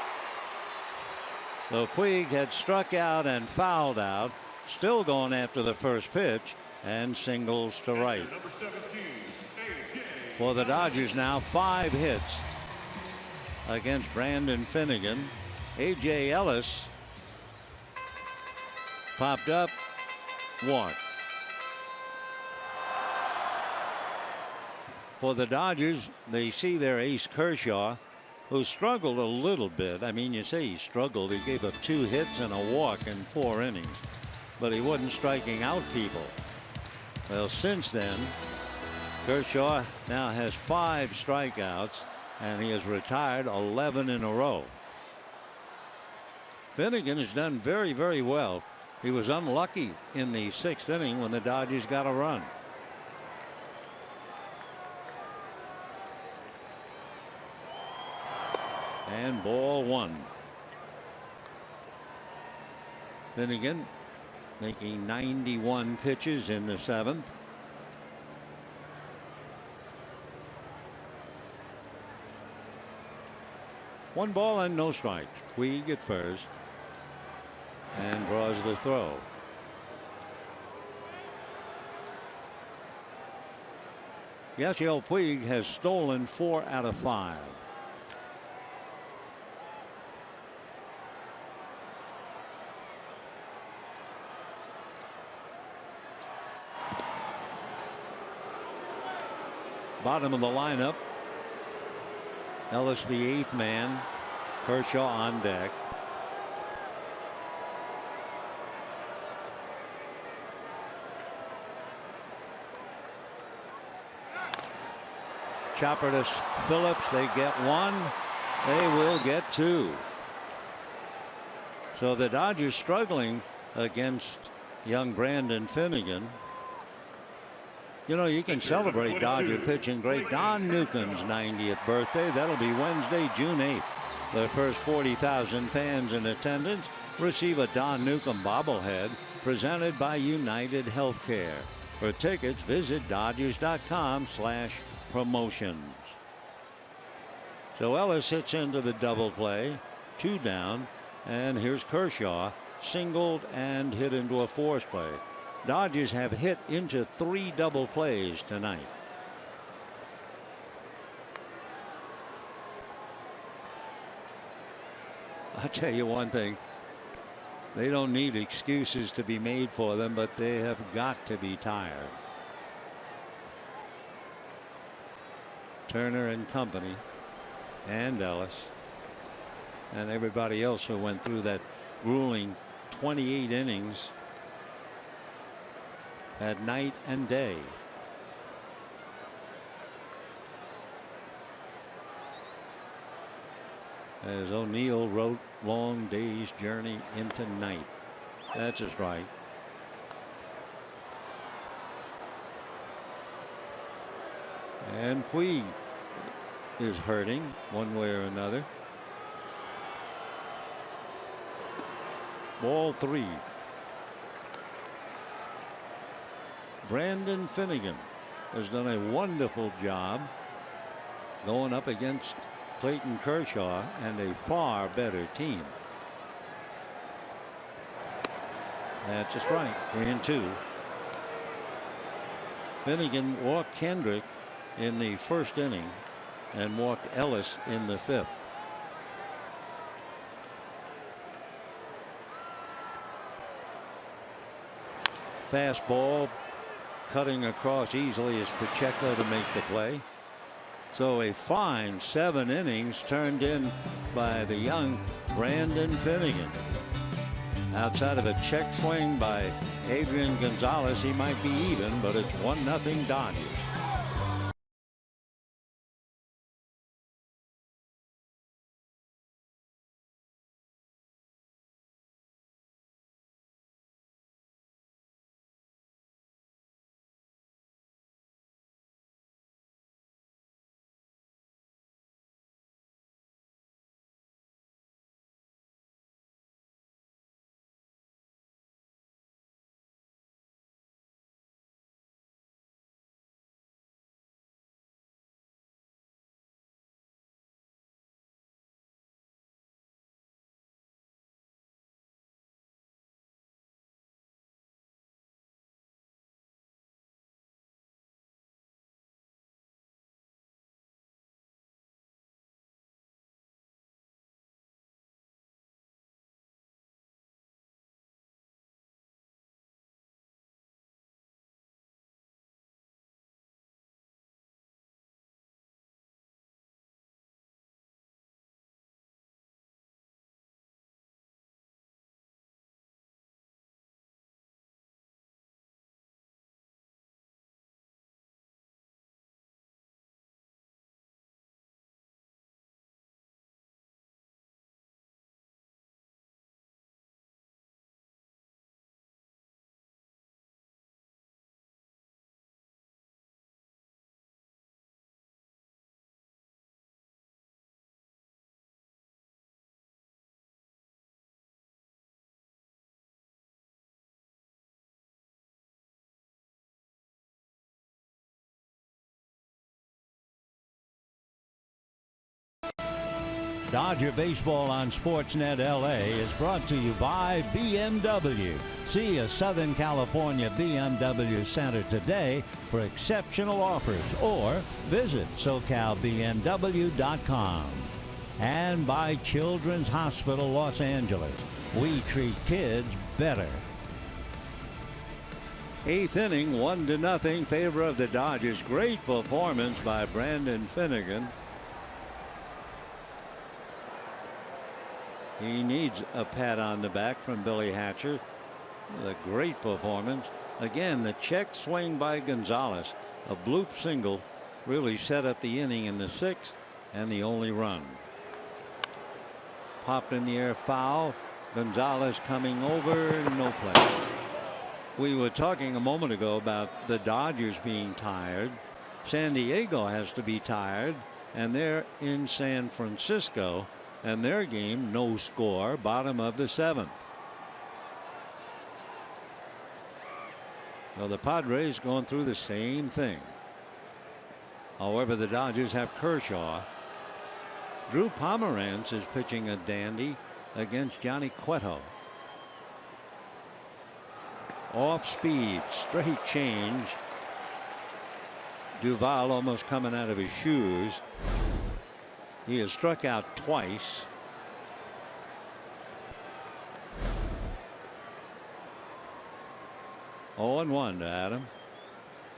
So Puig had struck out and fouled out, still going after the first pitch, and singles to right. For the Dodgers now, 5 hits against Brandon Finnegan. A.J. Ellis popped up, walked. For the Dodgers, they see their ace Kershaw, who struggled a little bit. I mean, you say he struggled. He gave up 2 hits and a walk in 4 innings, but he wasn't striking out people. Well, since then, Kershaw now has 5 strikeouts, and he has retired 11 in a row. Finnegan has done very, very well. He was unlucky in the 6th inning when the Dodgers got a run. And ball 1. Finnegan making 91 pitches in the 7th. One ball and no strikes. Puig at first, and draws the throw. Yasiel Puig has stolen 4 out of 5. Bottom of the lineup. Ellis, the 8th man. Kershaw on deck. Chopper to Phillips. They get 1. They will get 2. So the Dodgers struggling against young Brandon Finnegan. You know, you can celebrate Dodger pitching great. Don Newcomb's 90th birthday. That'll be Wednesday, June 8th. The first 40,000 fans in attendance receive a Don Newcomb bobblehead presented by United Healthcare. For tickets, visit Dodgers.com/promotions. So Ellis hits into the double play, 2 down, and here's Kershaw, singled and hit into a force play. Dodgers have hit into 3 double plays tonight. I'll tell you one thing. They don't need excuses to be made for them, but they have got to be tired. Turner and company, and Ellis, and everybody else who went through that grueling 28 innings at night and day. As O'Neill wrote, long day's journey into night. That's a strike. And Puig is hurting one way or another. Ball 3. Brandon Finnegan has done a wonderful job going up against Clayton Kershaw and a far better team. That's a strike. 3-2. Finnegan walked Kendrick in the 1st inning and walked Ellis in the 5th. Fastball cutting across easily as Pacheco to make the play. So a fine 7 innings turned in by the young Brandon Finnegan. Outside of a check swing by Adrian Gonzalez, he might be even, but it's 1-0 Dodgers. Dodger Baseball on Sportsnet LA is brought to you by BMW. See a Southern California BMW Center today for exceptional offers or visit SoCalBMW.com. And by Children's Hospital Los Angeles. We treat kids better. 8th inning, 1-0 favor of the Dodgers. Great performance by Brandon Finnegan. He needs a pat on the back from Billy Hatcher. A great performance. Again, the check swing by Gonzalez. A bloop single really set up the inning in the 6th and the only run. Popped in the air, foul. Gonzalez coming over, no play. We were talking a moment ago about the Dodgers being tired. San Diego has to be tired, and they're in San Francisco, and their game no score, bottom of the 7th. So the Padres going through the same thing. However, the Dodgers have Kershaw. Drew Pomeranz is pitching a dandy against Johnny Cueto. Off speed, straight change. Duvall almost coming out of his shoes. He has struck out twice. Oh, and 1 to Adam.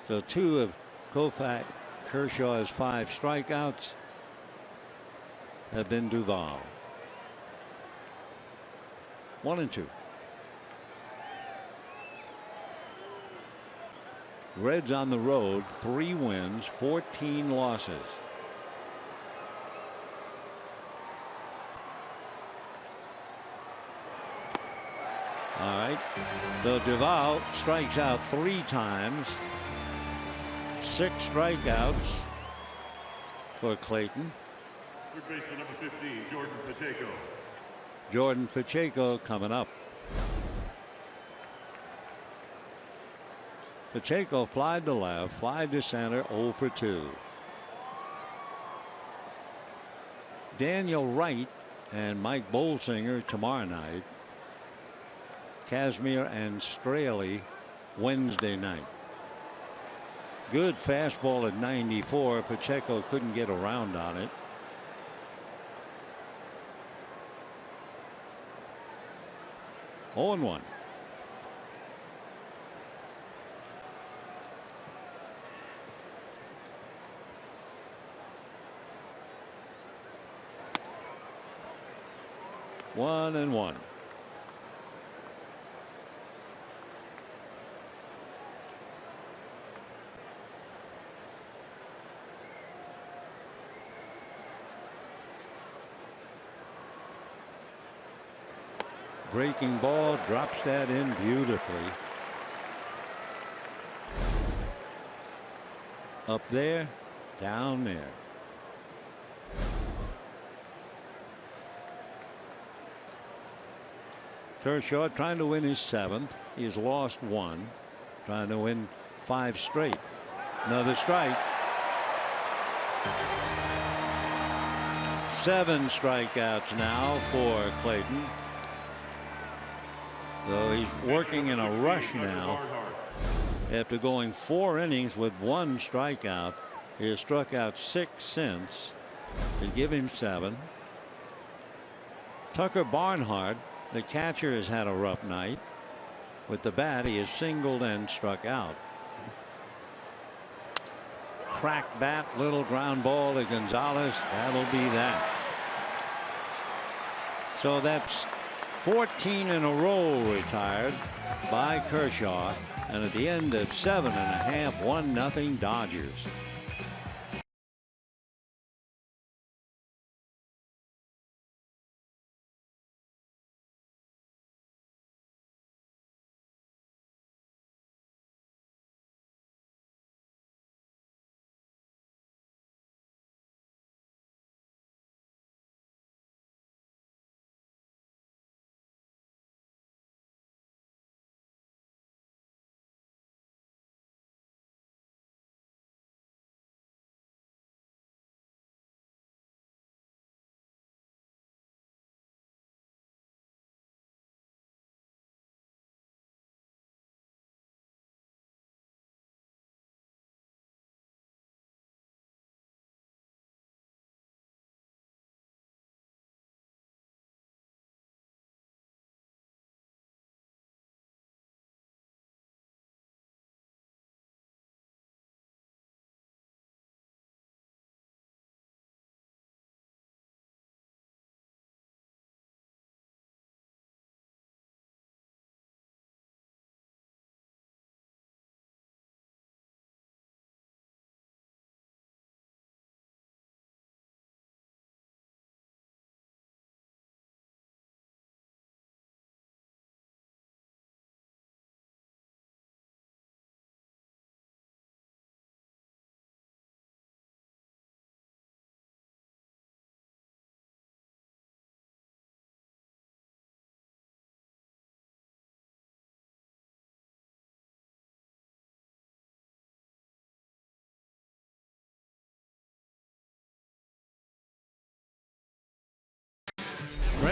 So 2 of Kershaw's 5 strikeouts have been Duvall. 1-2. Reds on the road, 3 wins, 14 losses. All right. So Duvall strikes out 3 times. 6 strikeouts for Clayton. Third baseman number 15, Jordan Pacheco. Jordan Pacheco coming up. Pacheco flied to left, flied to center, 0 for 2. Daniel Wright and Mike Bolsinger tomorrow night. Kazmir and Straley Wednesday night. Good fastball at 94. Pacheco couldn't get around on it. Oh, and 1. One and 1. Breaking ball, drops that in beautifully. Up there, down there. Kershaw trying to win his 7th. He's lost 1. Trying to win 5 straight. Another strike. 7 strikeouts now for Clayton. Though he's working in a rush now. After going 4 innings with 1 strikeout, he has struck out 6 since. They give him 7. Tucker Barnhart, the catcher, has had a rough night. With the bat, he has singled and struck out. Crack bat, little ground ball to Gonzalez. That'll be that. So that's 14 in a row retired by Kershaw. And at the end of 7.5, 1-0 Dodgers.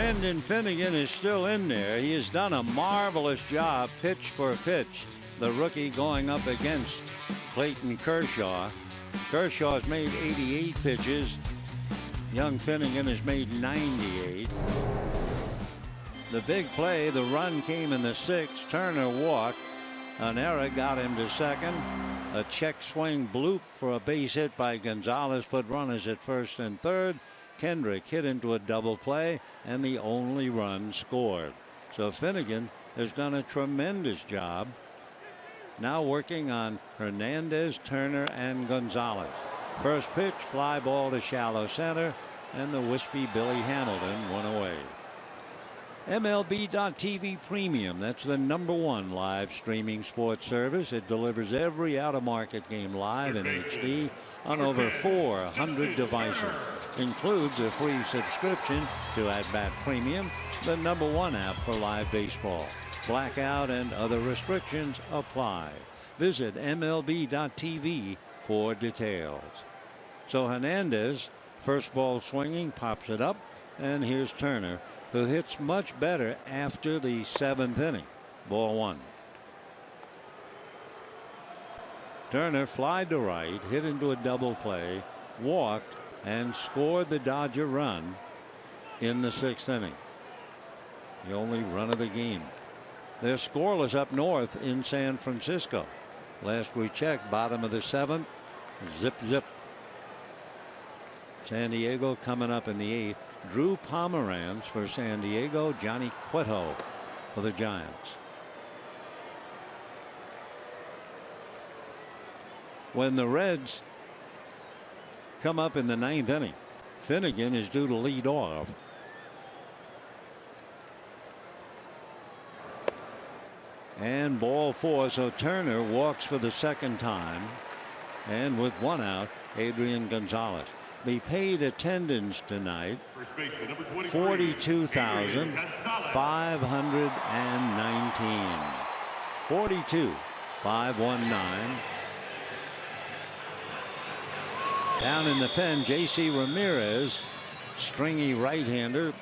Brandon Finnegan is still in there. He has done a marvelous job pitch for pitch. The rookie going up against Clayton Kershaw. Kershaw has made 88 pitches. Young Finnegan has made 98. The big play, the run came in the 6th. Turner walked. An error got him to second. A check swing bloop for a base hit by Gonzalez put runners at first and third. Kendrick hit into a double play and the only run scored. So Finnegan has done a tremendous job. Now working on Hernandez, Turner, and Gonzalez. First pitch, fly ball to shallow center, and the wispy Billy Hamilton went away. MLB.TV Premium, that's the #1 live streaming sports service. It delivers every out-of-market game live in HD on over 400 devices. Includes a free subscription to At Bat Premium, the #1 app for live baseball. Blackout and other restrictions apply. Visit MLB.TV for details. So Hernandez, first ball swinging, pops it up, and here's Turner, who hits much better after the 7th inning. Ball 1. Turner flied to right, hit into a double play, walked, and scored the Dodger run in the 6th inning. The only run of the game. They're scoreless up north in San Francisco. Last we checked, bottom of the 7th, zip zip. San Diego coming up in the 8th. Drew Pomeranz for San Diego, Johnny Cueto for the Giants. When the Reds come up in the 9th inning, Finnegan is due to lead off. And ball 4, so Turner walks for the 2nd time. And with 1 out, Adrian Gonzalez. The paid attendance tonight, 42,519. 42,519. Down in the pen, J.C. Ramirez, stringy right-hander,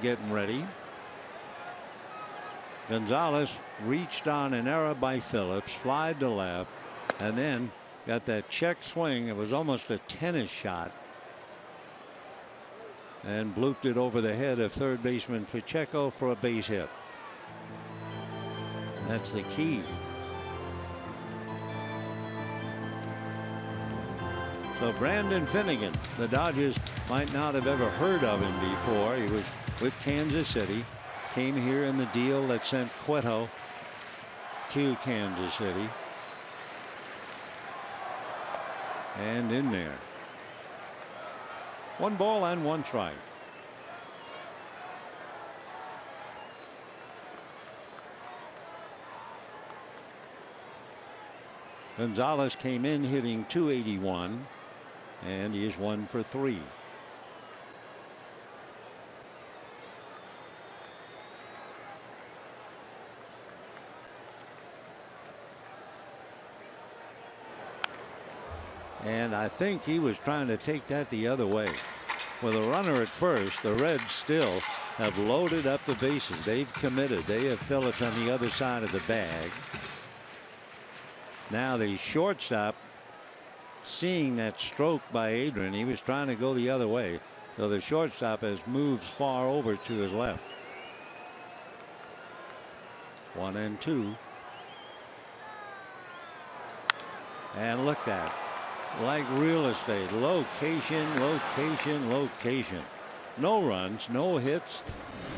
getting ready. Gonzalez reached on an error by Phillips, flied to left, and then got that check swing. It was almost a tennis shot, and blooped it over the head of third baseman Pacheco for a base hit. That's the key. So Brandon Finnegan, the Dodgers might not have ever heard of him before. He was with Kansas City, came here in the deal that sent Cueto to Kansas City. And in there. 1 ball and 1 strike. Gonzalez came in hitting .281, and he is 1 for 3. And I think he was trying to take that the other way. With a runner at first, the Reds still have loaded up the bases. They've committed. They have Phillips on the other side of the bag. Now the shortstop, seeing that stroke by Adrian, he was trying to go the other way. So the shortstop has moved far over to his left. 1 and 2. And look at that. Like real estate, location, location, location. No runs, no hits,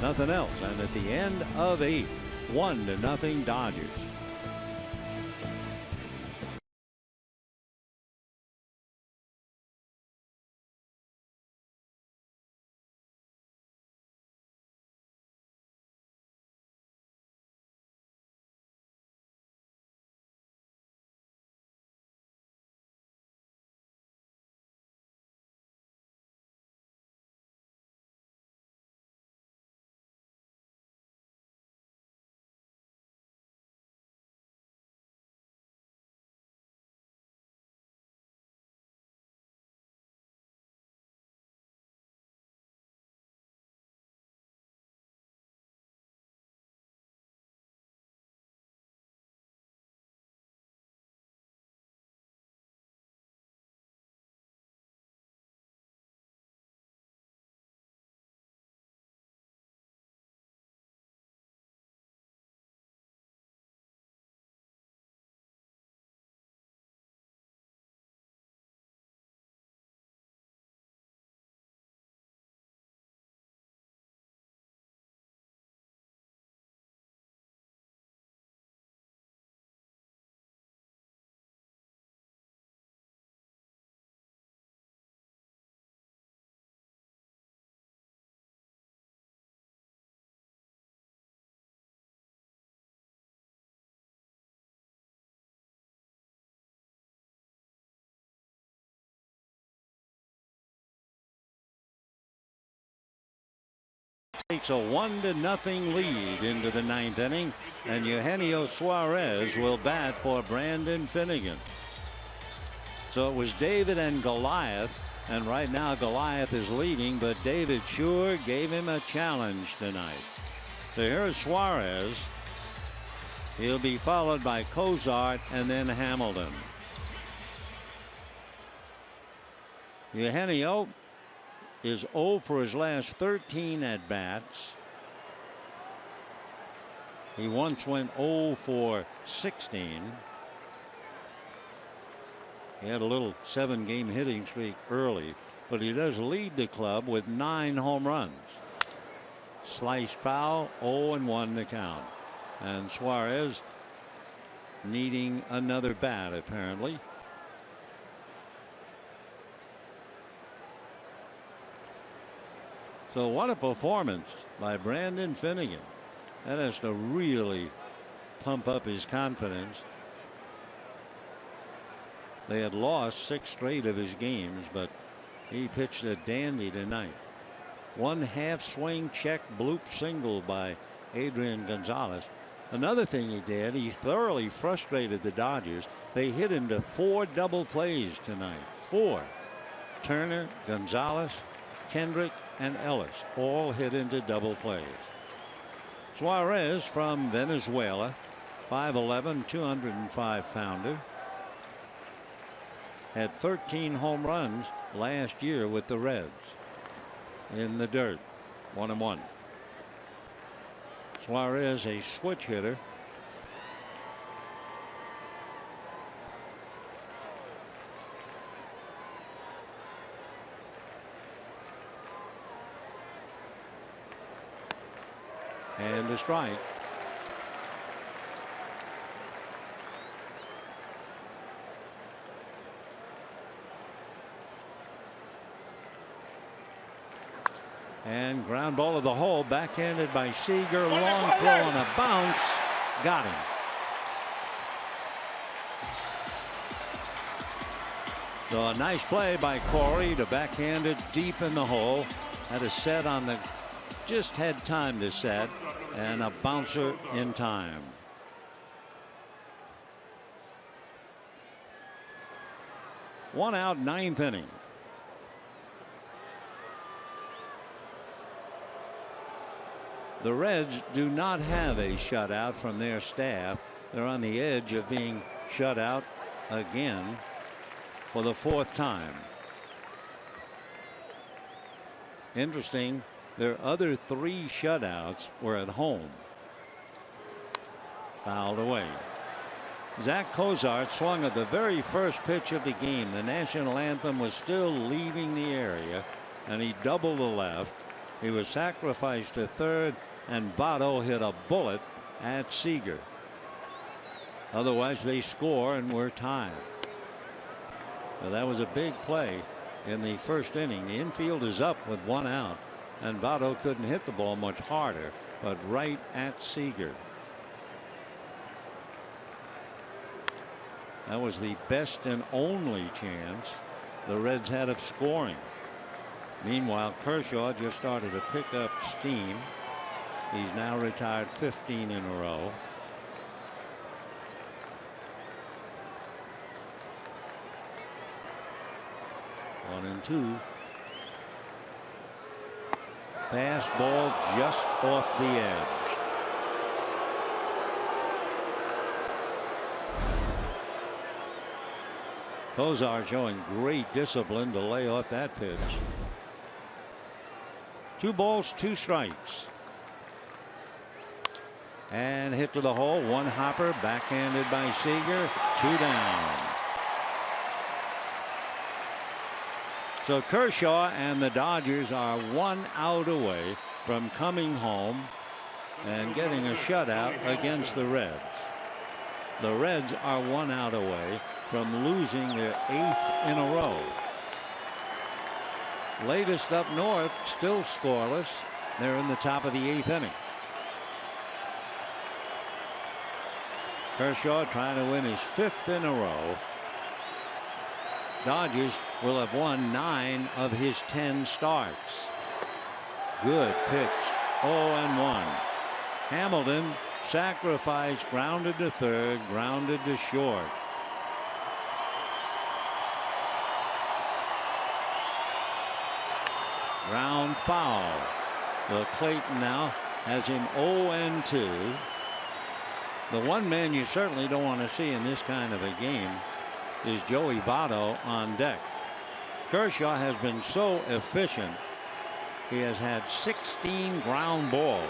nothing else. And at the end of 8, 1-0 Dodgers. Takes a 1-0 lead into the 9th inning, and Eugenio Suarez will bat for Brandon Finnegan. So it was David and Goliath, and right now Goliath is leading, but David sure gave him a challenge tonight. So here's Suarez. He'll be followed by Cozart and then Hamilton. Eugenio is 0 for his last 13 at bats. He once went 0 for 16. He had a little 7-game hitting streak early, but he does lead the club with 9 home runs. Sliced foul, 0-1 to count. And Suarez needing another bat apparently. So what a performance by Brandon Finnegan. That has to really pump up his confidence. They had lost 6 straight of his games, but he pitched a dandy tonight. 1 half swing check bloop single by Adrian Gonzalez. Another thing he did, he thoroughly frustrated the Dodgers. They hit into 4 double plays tonight. 4. Turner, Gonzalez, Kendrick, and Ellis all hit into double plays. Suarez from Venezuela, 5'11", 205 pounder. Had 13 home runs last year with the Reds. In the dirt, 1-1. Suarez, a switch hitter. And a strike. And ground ball to the hole, backhanded by Seager. Long throw on a bounce. Got him. So a nice play by Corey to backhand it deep in the hole. Had a set on the, just had time to set, and a bouncer in time. One out, 9th inning. The Reds do not have a shutout from their staff. They're on the edge of being shut out again for the 4th time. Interesting, their other 3 shutouts were at home. Fouled away. Zach Cozart swung at the very first pitch of the game. The national anthem was still leaving the area, and he doubled the left. He was sacrificed to third, and Votto hit a bullet at Seager. Otherwise they score and we're tied. Now that was a big play in the first inning. The infield is up with 1 out, and Votto couldn't hit the ball much harder, but right at Seager. That was the best and only chance the Reds had of scoring. Meanwhile, Kershaw just started to pick up steam. He's now retired 15 in a row. One and two. Fastball just off the edge. Cozart showing great discipline to lay off that pitch. 2 balls, 2 strikes. And hit to the hole. 1 hopper, backhanded by Seager. 2 down. So Kershaw and the Dodgers are 1 out away from coming home and getting a shutout against the Reds. The Reds are 1 out away from losing their 8th in a row. Latest up north, still scoreless. They're in the top of the 8th inning. Kershaw trying to win his 5th in a row. Dodgers will have won 9 of his 10 starts. Good pitch 0-1. Hamilton sacrificed, grounded to third, grounded to short. Ground foul. So Clayton now has him 0-2. The one man you certainly don't want to see in this kind of a game is Joey Votto on deck. Kershaw has been so efficient. He has had 16 ground balls.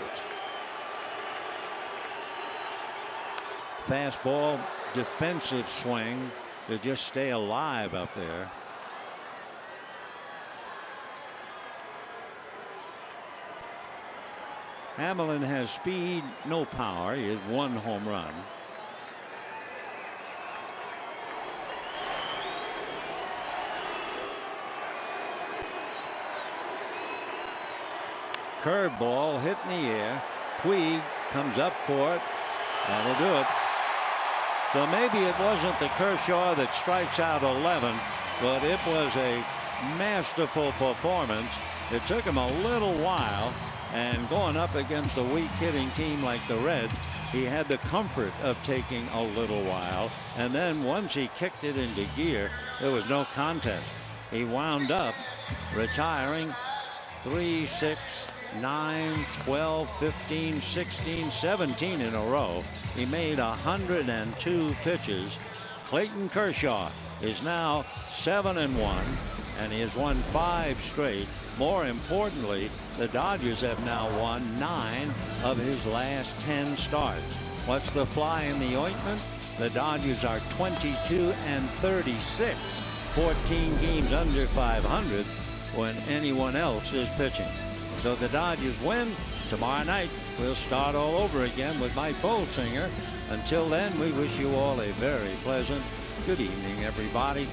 Fastball, defensive swing to just stay alive up there. Hamilton has speed, no power. He has 1 home run. Curveball hit in the air. Puig comes up for it. That'll do it. So maybe it wasn't the Kershaw that strikes out 11, but it was a masterful performance. It took him a little while, and going up against a weak hitting team like the Reds, he had the comfort of taking a little while, and then once he kicked it into gear, there was no contest. He wound up retiring 3, 6, 9, 12, 15, 16, 17 in a row. He made 102 pitches. Clayton Kershaw is now 7-1, and he has won 5 straight. More importantly, the Dodgers have now won 9 of his last 10 starts. What's the fly in the ointment? The Dodgers are 22-36, 14 games under 500 when anyone else is pitching. So the Dodgers win. Tomorrow night we'll start all over again with Mike Bolsinger. Until then, we wish you all a very pleasant good evening, everybody.